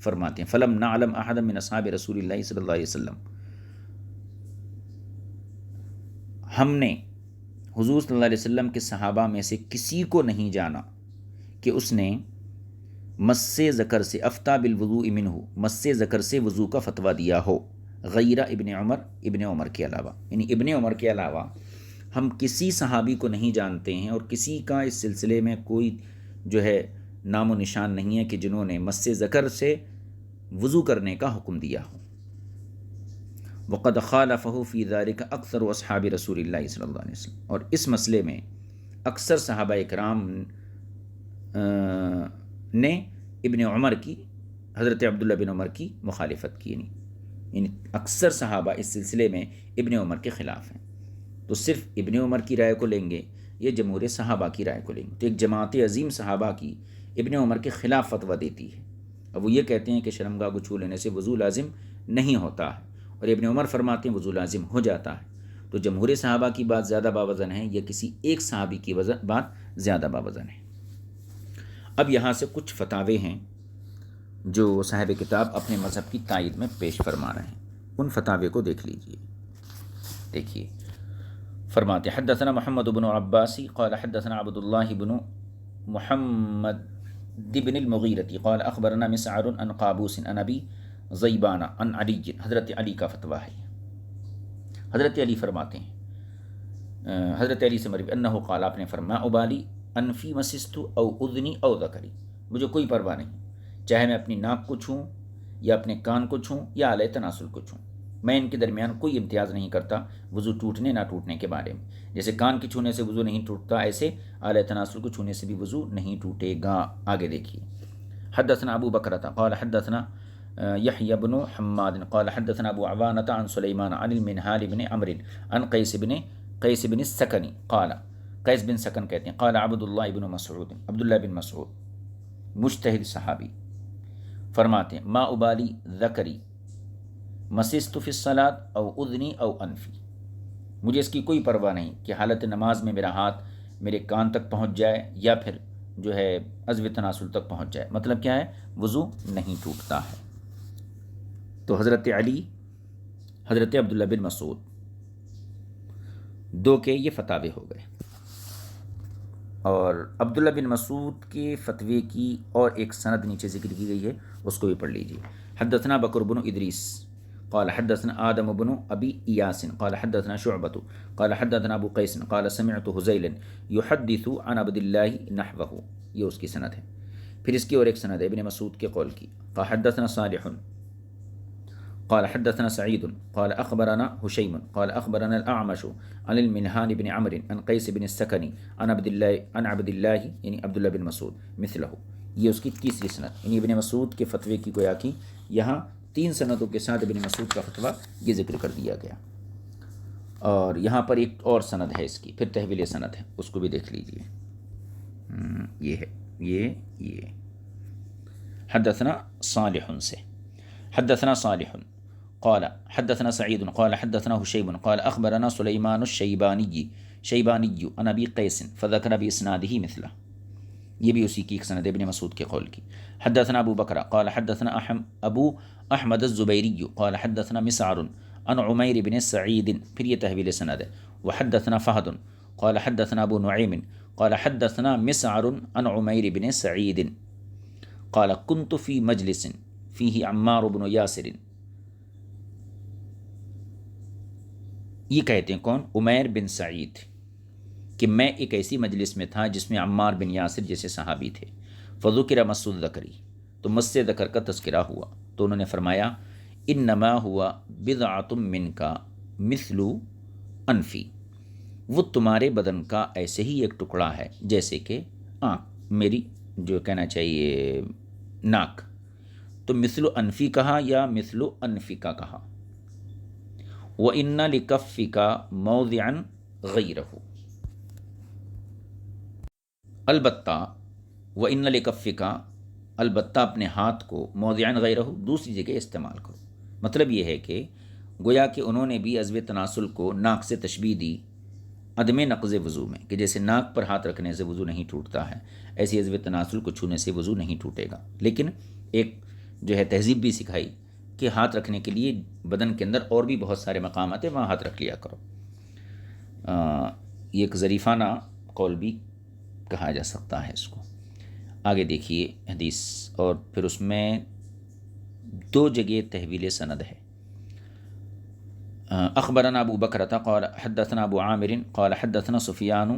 فرماتے ہیں فلم نعلم احدا من اصحاب رسول اللہ صلی اللہ علیہ وسلم ہم نے حضور صلی اللہ علیہ وسلم کے صحابہ میں سے کسی کو نہیں جانا کہ اس نے مس ذکر سے افتا بالوضوء منہ مس ذکر سے وضو کا فتویٰ دیا ہو، غیر ابن عمر کے علاوہ، یعنی ابن عمر کے علاوہ ہم کسی صحابی کو نہیں جانتے ہیں، اور کسی کا اس سلسلے میں کوئی جو ہے نام و نشان نہیں ہے کہ جنہوں نے مس ذکر سے وضو کرنے کا حکم دیا ہو۔ وقد خالفہ فی ذلک اکثر اصحاب رسول اللہ صلی اللہ علیہ وسلم، اور اس مسئلے میں اکثر صحابہ اکرام نے ابن عمر کی، حضرت عبداللہ بن عمر کی مخالفت کی، یعنی اکثر صحابہ اس سلسلے میں ابن عمر کے خلاف ہیں۔ تو صرف ابن عمر کی رائے کو لیں گے یا جمہور صحابہ کی رائے کو لیں گے؟ تو ایک جماعت عظیم صحابہ کی ابن عمر کے خلاف فتویٰ دیتی ہے، اب وہ یہ کہتے ہیں کہ شرمگاہ کو چھو لینے سے وضو لازم نہیں ہوتا ہے، اور ابن عمر فرماتے ہیں وضو لازم ہو جاتا ہے۔ تو جمہور صحابہ کی بات زیادہ باوزن ہے یا کسی ایک صحابی کی بات زیادہ باوزن ہے؟ اب یہاں سے کچھ فتاوے ہیں جو صاحب کتاب اپنے مذہب کی تائید میں پیش فرما رہے ہیں، ان فتاوے کو دیکھ لیجئے۔ دیکھیے، فرماتے حدثنا محمد بن عباسی قال حدثنا عبد اللہ بن محمد بن المغیرتی قال اخبرنا مسعر عن قابوس عن ابی زیبان عن علی، حضرت علی کا فتویٰ ہے۔ حضرت علی فرماتے ہیں، حضرت علی سے مروی انہ قال، آپ نے فرمایا ابالی انفی مسست او اذنی او ذکری، مجھے کوئی پرواہ نہیں چاہے میں اپنی ناک کو چھوں یا اپنے کان کو چھوں یا اعلی تناسل کو چھوں، میں ان کے درمیان کوئی امتیاز نہیں کرتا وضو ٹوٹنے نہ ٹوٹنے کے بارے میں۔ جیسے کان کی چھونے سے وضو نہیں ٹوٹتا، ایسے اعلی تناسل کو چھونے سے بھی وضو نہیں ٹوٹے گا۔ آگے دیکھیے، حدثنا ابو بکرۃ قال حدثنا یحیی بن حماد قال حدثنا ابو عوانۃ عن سلیمان عن المنہال بن عمرو عن قیس بن السکنی قال، قیس بن سکن کہتے ہیں قال عبد اللہ بن مسعود، عبداللہ بن مسعود مجتہد صحابی فرماتے ہیں ما ابالی ذکری مسست فی الصلاۃ او اذنی او انفی، مجھے اس کی کوئی پرواہ نہیں کہ حالت نماز میں میرا ہاتھ میرے کان تک پہنچ جائے یا پھر جو ہے عضو تناسل تک پہنچ جائے، مطلب کیا ہے، وضو نہیں ٹوٹتا ہے۔ تو حضرت علی، حضرت عبداللہ بن مسعود، دو کے یہ فتاوے ہو گئے، اور عبداللہ بن مسعود کے فتوے کی اور ایک سند نیچے ذکر کی گئی ہے، اس کو بھی پڑھ لیجیے۔ حدثنا بکر بن ادریس قال حدثنا آدم بن ابی ایاس قال حدثنا شعبۃ قال حدثنا ابو قیس قال سمعت حذیل یحدث عن عبد اللہ نحوہ، یہ اس کی سند ہے۔ پھر اس کی اور ایک سند ہے ابن مسعود کے قول کی، قال حدثنا صالح قال حدثنا سعید قال اخبرنا حشیم قال اخبرنا الاعمش عن المنہال بن عمرو عن قیس بن السکنی عن عبد اللہ یعنی عبداللہ بن مسعود مثلہ، یہ اس کی تیسری سند، یعنی ابن مسعود کے فتوے کی گویا کی یہاں 3 سندوں کے ساتھ ابن مسعود کا فتویٰ یہ ذکر کر دیا گیا، اور یہاں پر ایک اور سند ہے اس کی، پھر تحویل سند ہے، اس کو بھی دیکھ لیجیے۔ یہ ہے یہ حدثنا صالح سے، حدثنا صالح قال حدثنا سعید قال حدثنا حشیم قال اخبرنا سلیمان الشیبانی عن ابی قیس فذکر باسنادہ مثلہ، یہ بھی اسی کی ایک سند ابن مسعود کے قول کی۔ حدثنا ابو بکر قال حدثنا ابو احمد الزبیری قال حدثنا مسعر عن عمیر بن سعید، پھر یہ تحویل سند ہے۔ وحدثنا فہد قال حدثنا ابو نعیم قال حدثنا مسعر عن عمیر بن سعید قال كنت في مجلس فيه عمار بن یاسر، یہ کہتے ہیں کون؟ عمیر بن سعید، کہ میں ایک ایسی مجلس میں تھا جس میں عمار بن یاسر جیسے صحابی تھے، فذکر مس الذکری، تو مس ذکر کا تذکرہ ہوا، تو انہوں نے فرمایا انما ہوا بضعۃ منک مثل انفی، وہ تمہارے بدن کا ایسے ہی ایک ٹکڑا ہے جیسے کہ میری جو کہنا چاہیے ناک، تو مثل انفی کہا یا مثل انفکا کہا۔ وَإِنَّ لِكَفِّكَ مَوْضِعًا غَيْرَهُ، البتہ وَإِنَّ لِكَفِّكَ، البتہ اپنے ہاتھ کو موضعًا غیرہ، دوسری جگہ استعمال کرو۔ مطلب یہ ہے کہ گویا کہ انہوں نے بھی عضو تناسل کو ناک سے تشبیہ دی عدم نقض وضو میں، کہ جیسے ناک پر ہاتھ رکھنے سے وضو نہیں ٹوٹتا ہے، ایسی عضو تناسل کو چھونے سے وضو نہیں ٹوٹے گا، لیکن ایک جو ہے تہذیب بھی سکھائی کہ ہاتھ رکھنے کے لیے بدن کے اندر اور بھی بہت سارے مقامات ہیں، وہاں ہاتھ رکھ لیا کرو۔ یہ ایک ظریفانہ قول بھی کہا جا سکتا ہے اس کو۔ آگے دیکھیے حدیث، اور پھر اس میں 2 جگہ تحویل سند ہے۔ اخبرنا ابو بکرۃ قال حدثنا ابو عامر قال حدثنا سفیان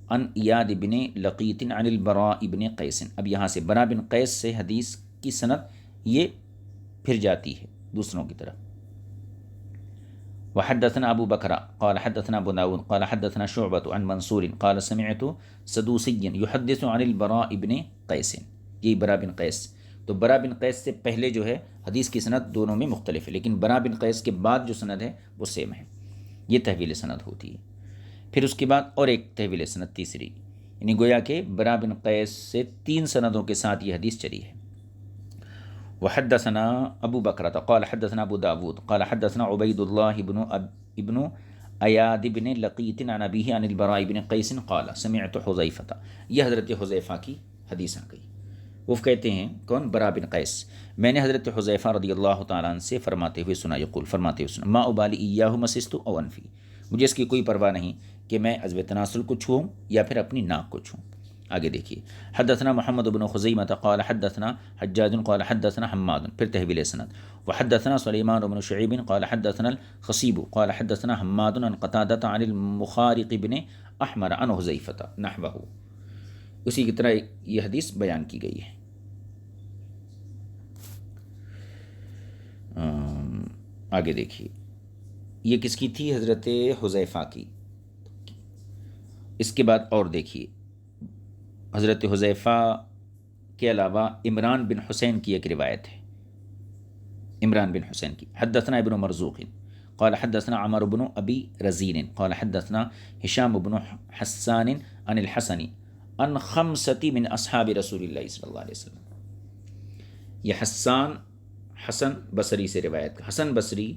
عن ایاد بن لقیط عن البراء بن قیس۔ اب یہاں سے براء بن قیس سے حدیث کی سند یہ پھر جاتی ہے دوسروں کی طرف۔ وحدثنا ابو بکر قال حدثنا ابو داود قال حدثنا شعبة عن منصور قال سمعت سدوسيا يحدث عن البراء بن قیس۔ یہ براء بن قیس، تو براء بن قیس سے پہلے جو ہے حدیث کی سند دونوں میں مختلف ہے، لیکن براء بن قیس کے بعد جو سند ہے وہ سیم ہے، یہ تحویل سند ہوتی ہے۔ پھر اس کے بعد اور ایک تحویل سند تیسری، یعنی گویا کہ براء بن قیس سے 3 سندوں کے ساتھ یہ حدیث چلی ہے۔ وحدثنا ابو بکرۃ قال حدثنا ابو داود قال حدثنا عبید اللہ ابن ایاد بن لقیط عن ابیہ عن البراء بن قیس قال سمعت حذیفہ۔ یہ حضرت حذیفہ کی حدیث آ گئی۔ وہ کہتے ہیں کون؟ براء بن قیس، میں نے حضرت حذیفہ رضی اللہ تعالیٰ عنہ سے فرماتے ہوئے سنا، یقول فرماتے ہوئے سنا، ما ابالی ایاہ مسست او انفی، مجھے اس کی کوئی پرواہ نہیں کہ میں عضو تناسل کو چھوؤں یا پھر اپنی ناک کو چھوؤں۔ آگے دیکھیے، حدثنا محمد بن خزیمہ قال حدثنا حجاج قال حدثنا حماد، پھر تحویل سند، وحدثنا سلیمان بن شعیب قال حدثنا الخصیب قال حدثنا حماد عن قتادہ عن المخارق بن احمر عن حذیفہ نحوہ، اسی کی طرح یہ حدیث بیان کی گئی ہے۔ آگے دیکھیے، یہ کس کی تھی؟ حضرت حذیفہ کی۔ اس کے بعد اور دیکھیے، حضرت حذیفہ کے علاوہ عمران بن حسین کی ایک روایت ہے، عمران بن حسین کی، حدثنا ابن مرزوق قال حدثنا عمر بن ابی رزین قال حدثنا ہشام بن حسان عن الحسن عن 5 من اصحاب رسول اللہ صلی اللہ علیہ وسلم۔ یہ حسن بصری سے روایت کا، حسن بصری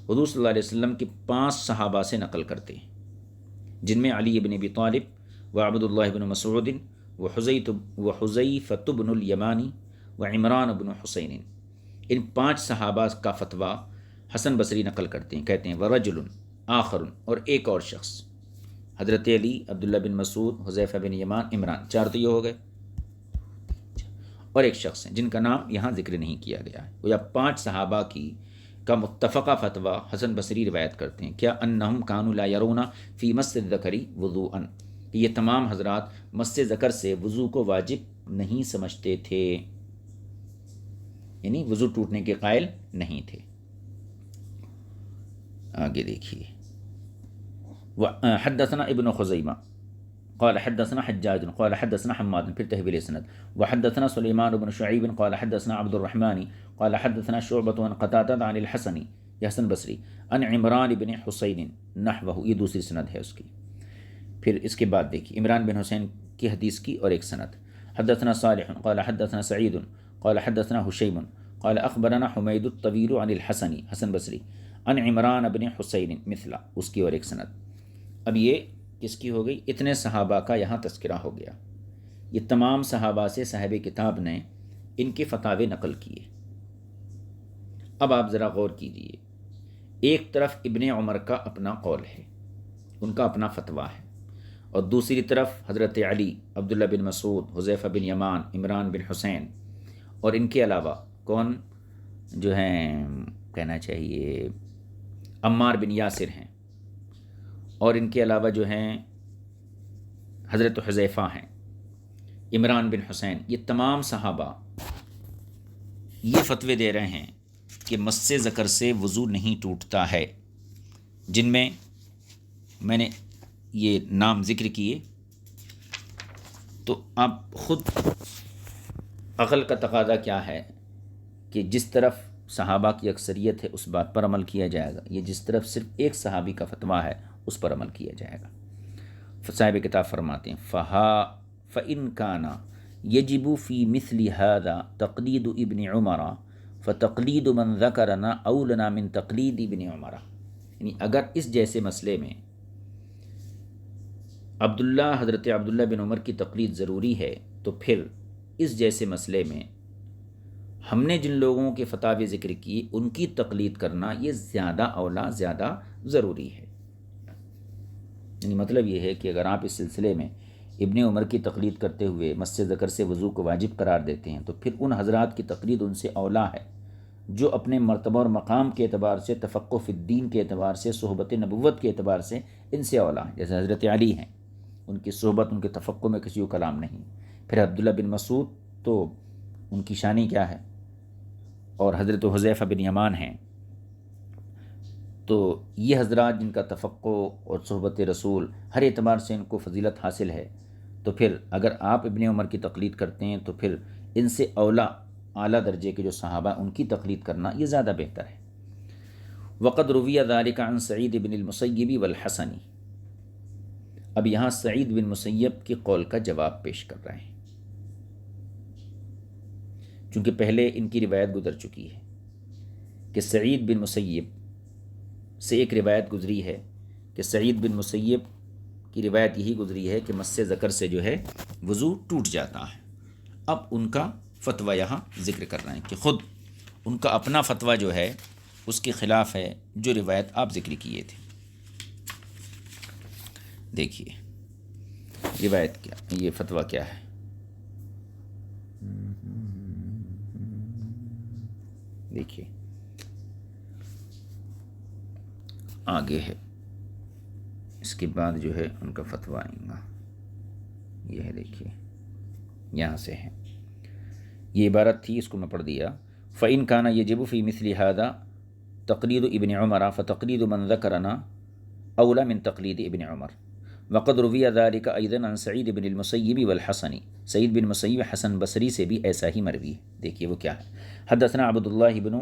حضور صلی اللہ علیہ وسلم کے 5 صحابہ سے نقل کرتے ہیں، جن میں علی بن ابی طالب و عبد اللہ بن مسعود و حذیفۃ بن الیمانی و عمران بن حسین۔ ان 5 صحابہ کا فتویٰ حسن بصری نقل کرتے ہیں، کہتے ہیں ورجل آخر، اور ایک اور شخص، حضرت علی، عبداللہ بن مسعود، حذیفہ بن یمان، عمران، 4 تو یہ ہو گئے، اور ایک شخص ہیں جن کا نام یہاں ذکر نہیں کیا گیا ہے، وہ یا 5 صحابہ کی کا متفقہ فتویٰ حسن بصری روایت کرتے ہیں، کیا انہم کانوا لا یرون فی مس الذکر وضوءا، یہ تمام حضرات مس ذکر سے وضو کو واجب نہیں سمجھتے تھے، یعنی وضو ٹوٹنے کے قائل نہیں تھے۔ آگے دیکھیے، حدثنا ابن خزیمہ قال حدثنا حجاج قال حدثنا حماد، پھر تحویل سند، وحدثنا سلیمان بن شعیب قال حدثنا عبد الرحمن قال حدثنا شعبة عن قتادة عن الحسن، یہ حسن بصری، عن عمران بن حسین نحوہ، یہ دوسری سند ہے اس کی۔ پھر اس کے بعد دیکھیے عمران بن حسین کی حدیث کی اور ایک سند، حدثنا صالح قال حدثنا سعید قال حدثنا حشیم قال اخبرنا حمید الطویل عن الحسن، حسن بصری، عن عمران بن حسین مثلا، اس کی اور ایک سند۔ اب یہ کس کی ہو گئی؟ اتنے صحابہ کا یہاں تذکرہ ہو گیا، یہ تمام صحابہ سے صاحب کتاب نے ان کے فتاوے نقل کیے۔ اب آپ ذرا غور کیجئے، ایک طرف ابن عمر کا اپنا قول ہے، ان کا اپنا فتویٰ ہے، اور دوسری طرف حضرت علی، عبداللہ بن مسعود، حذیفہ بن یمان، عمران بن حسین، اور ان کے علاوہ کون جو ہیں، کہنا چاہیے عمار بن یاسر ہیں، اور ان کے علاوہ جو ہیں حضرت حذیفہ ہیں، عمران بن حسین، یہ تمام صحابہ یہ فتوے دے رہے ہیں کہ مس ذکر سے وضو نہیں ٹوٹتا ہے، جن میں میں نے یہ نام ذکر کیے۔ تو آپ خود عقل کا تقاضا کیا ہے کہ جس طرف صحابہ کی اکثریت ہے اس بات پر عمل کیا جائے گا، یہ جس طرف صرف ایک صحابی کا فتویٰ ہے اس پر عمل کیا جائے گا۔ صاحب کتاب فرماتے ہیں فَإِن كَانَ يَجِبُ فِي مِثْلِ هَذَا تَقْلِيدُ ابن عمر فَتَقْلِيدُ مَنْ ذَكَرَنَا أَوْلَنَا مِنْ تَقْلِيدِ ابن عمر، یعنی اگر اس جیسے مسئلے میں حضرت عبداللہ بن عمر کی تقلید ضروری ہے، تو پھر اس جیسے مسئلے میں ہم نے جن لوگوں کے فتاوی ذکر کی ان کی تقلید کرنا یہ زیادہ اولا، زیادہ ضروری ہے۔ یعنی مطلب یہ ہے کہ اگر آپ اس سلسلے میں ابن عمر کی تقلید کرتے ہوئے مس ذکر سے وضو کو واجب قرار دیتے ہیں تو پھر ان حضرات کی تقلید ان سے اولا ہے جو اپنے مرتبہ اور مقام کے اعتبار سے، تفقہ فی الدین کے اعتبار سے، صحبت نبوت کے اعتبار سے ان سے اولا ہے. جیسے حضرت علی ہیں، ان کی صحبت، ان کے تفقہ میں کسی کو کلام نہیں. پھر عبداللہ بن مسعود تو ان کی شانی کیا ہے، اور حضرت حذیفہ بن یمان ہیں. تو یہ حضرات جن کا تفقہ اور صحبت رسول ہر اعتبار سے ان کو فضیلت حاصل ہے، تو پھر اگر آپ ابن عمر کی تقلید کرتے ہیں تو پھر ان سے اولا اعلیٰ درجے کے جو صحابہ ان کی تقلید کرنا یہ زیادہ بہتر ہے. وقد روی ذلك عن سعید بن المسیب والحسنی. اب یہاں سعید بن مسیب کے قول کا جواب پیش کر رہے ہیں، چونکہ پہلے ان کی روایت گزر چکی ہے کہ سعید بن مسیب سے ایک روایت گزری ہے کہ سعید بن مسیب کی روایت یہی گزری ہے کہ مس ذکر سے جو ہے وضو ٹوٹ جاتا ہے. اب ان کا فتویٰ یہاں ذکر کر رہے ہیں کہ خود ان کا اپنا فتویٰ جو ہے اس کے خلاف ہے جو روایت آپ ذکر کیے تھے. دیکھیے روایت کیا، یہ فتویٰ کیا ہے. دیکھیے آگے ہے، اس کے بعد جو ہے ان کا فتویٰ آئیں گا. یہ ہے، دیکھیے یہاں سے ہے، یہ عبارت تھی، اس کو میں پڑھ دیا. فَإِنْ كَانَ يَجِبُ فِي مِثْلِ هَذَا تَقْلِيدُ ابن عمر فَتَقْلِيدُ مَنْ ذَكَرَنَا أَوْلَى مِنْ تَقْلِيدِ ابن عمر. وقد روی ذلك أيضا عن سعید بن المسیب والحسنی. سعید بن مسیب حسن بصری سے بھی ایسا ہی مروی ہے. دیکھیے وہ کیا ہے. حدثنا عبد اللہ بن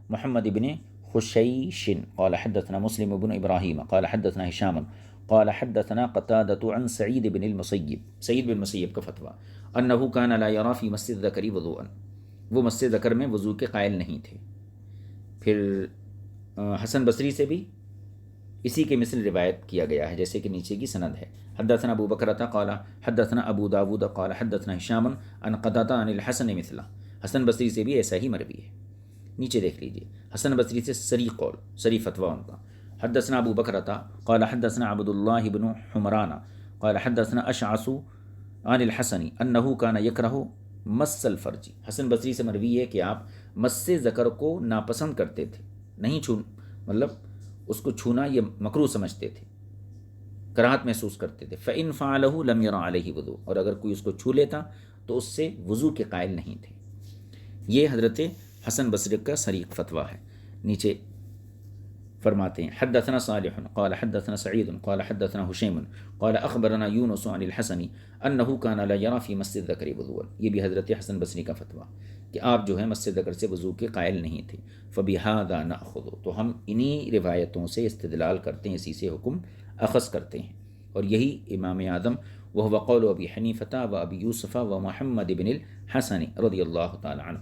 محمد بن خشیش قال حدثنا مسلم بن ابراہیم قال حدثنا هشام قال حدثنا قتادة عن سعید بن المسیب. سعید بن مسیب کا فتویٰ انه كان لا يرى في مس الذکر وضوءا، وہ مس ذکر میں وضو کے قائل نہیں تھے. پھر حسن بصری سے بھی اسی کے مثل روایت کیا گیا ہے جیسے کہ نیچے کی سند ہے. حدثنا ابو بکرۃ قال حدثنا ابو داود قال حدثنا هشام عن قتادة عن الحسن مثلہ. حسن بصری سے بھی ایسا ہی مروی ہے. نیچے دیکھ لیجئے حسن بصری سے سری قول، سری فتویٰ ان کا. حدثنا ابو بکرۃ قال حدثنا عبد اللہ بن حمران قال حدثنا اشعث عن الحسن انه كان يكره مس الفرج. حسن بصری سے مروی ہے کہ آپ مس ذکر کو ناپسند کرتے تھے، نہیں چھو، مطلب اس کو چھونا یہ مکروہ سمجھتے تھے، کراہت محسوس کرتے تھے. فَإِنْ فَعَلَهُ لَمْ يَرَ عَلَيْهِ وُضُوء، اور اگر کوئی اس کو چھو لیتا تو اس سے وضو کے قائل نہیں تھے. یہ حضرت حسن بصری کا صریح فتویٰ ہے. نیچے فرماتے ہیں حدثنا صالح قال حدثنا سعید قال حدثنا هشيم قال اخبرنا يونس عن الحسن انه كان لا يرى في مس الذکر وضوءا. یہ بھی حضرت حسن بصری کا فتویٰ کہ آپ جو ہے مس ذکر سے وضو کے قائل نہیں تھے. فبهذا ناخذ، تو ہم انہی روایتوں سے استدلال کرتے ہیں، اسی سے حکم اخذ کرتے ہیں. اور یہی امام اعظم وهو قول ابی حنیفہ و ابی یوسف و محمد بن الحسن رضی اللہ تعالی عنہ،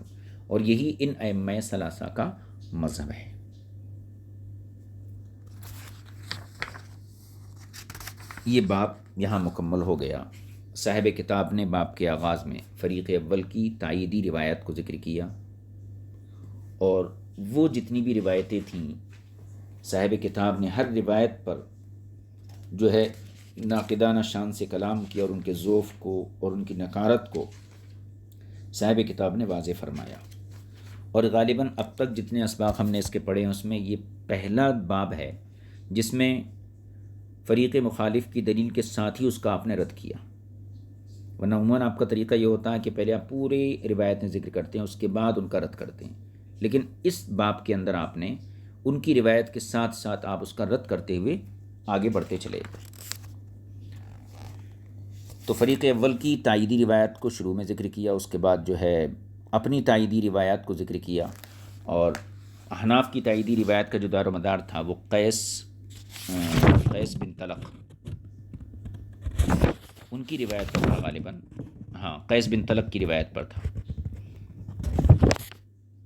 اور یہی ان ائمہ ثلاثہ کا مذہب ہے. یہ باب یہاں مکمل ہو گیا. صاحب کتاب نے باب کے آغاز میں فریق اول کی تائیدی روایت کو ذکر کیا، اور وہ جتنی بھی روایتیں تھیں صاحب کتاب نے ہر روایت پر جو ہے ناقدانہ شان سے کلام کیا، اور ان کے ضعف کو اور ان کی نکارت کو صاحب کتاب نے واضح فرمایا. اور غالباً اب تک جتنے اسباق ہم نے اس کے پڑھے ہیں اس میں یہ پہلا باب ہے جس میں فریق مخالف کی دلیل کے ساتھ ہی اس کا آپ نے رد کیا. ورنہ عموماً آپ کا طریقہ یہ ہوتا ہے کہ پہلے آپ پوری روایتیں ذکر کرتے ہیں، اس کے بعد ان کا رد کرتے ہیں. لیکن اس باب کے اندر آپ نے ان کی روایت کے ساتھ ساتھ آپ اس کا رد کرتے ہوئے آگے بڑھتے چلے گئے. تو فریق اول کی تائیدی روایت کو شروع میں ذکر کیا، اس کے بعد جو ہے اپنی تائیدی روایات کو ذکر کیا، اور احناف کی تائیدی روایت کا جو دار و مدار تھا وہ قیس بن طلق، ان کی روایت پر تھا غالباً. ہاں، قیس بن طلق کی روایت پر تھا.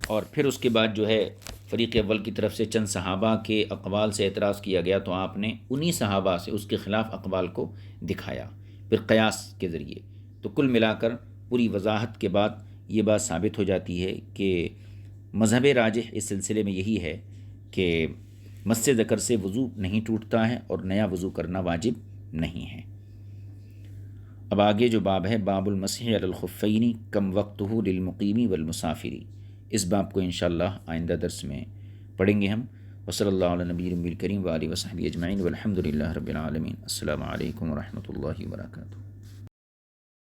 اور پھر اس کے بعد جو ہے فریق اول کی طرف سے چند صحابہ کے اقوال سے اعتراض کیا گیا، تو آپ نے انہی صحابہ سے اس کے خلاف اقوال کو دکھایا پھر قیاس کے ذریعے. تو کل ملا کر پوری وضاحت کے بعد یہ بات ثابت ہو جاتی ہے کہ مذہب راجح اس سلسلے میں یہی ہے کہ مس ذکر سے وضو نہیں ٹوٹتا ہے اور نیا وضو کرنا واجب نہیں ہے۔ اب آگے جو باب ہے، باب المسح علی الخفین کم وقتہ للمقیم والمسافر، اس باب کو انشاءاللہ آئندہ درس میں پڑھیں گے ہم۔ وصلی اللہ علی نبی الکریم وآلہ وصحبہ اجمعین والحمد للہ رب العالمین۔ السلام علیکم ورحمۃ اللہ وبرکاتہ۔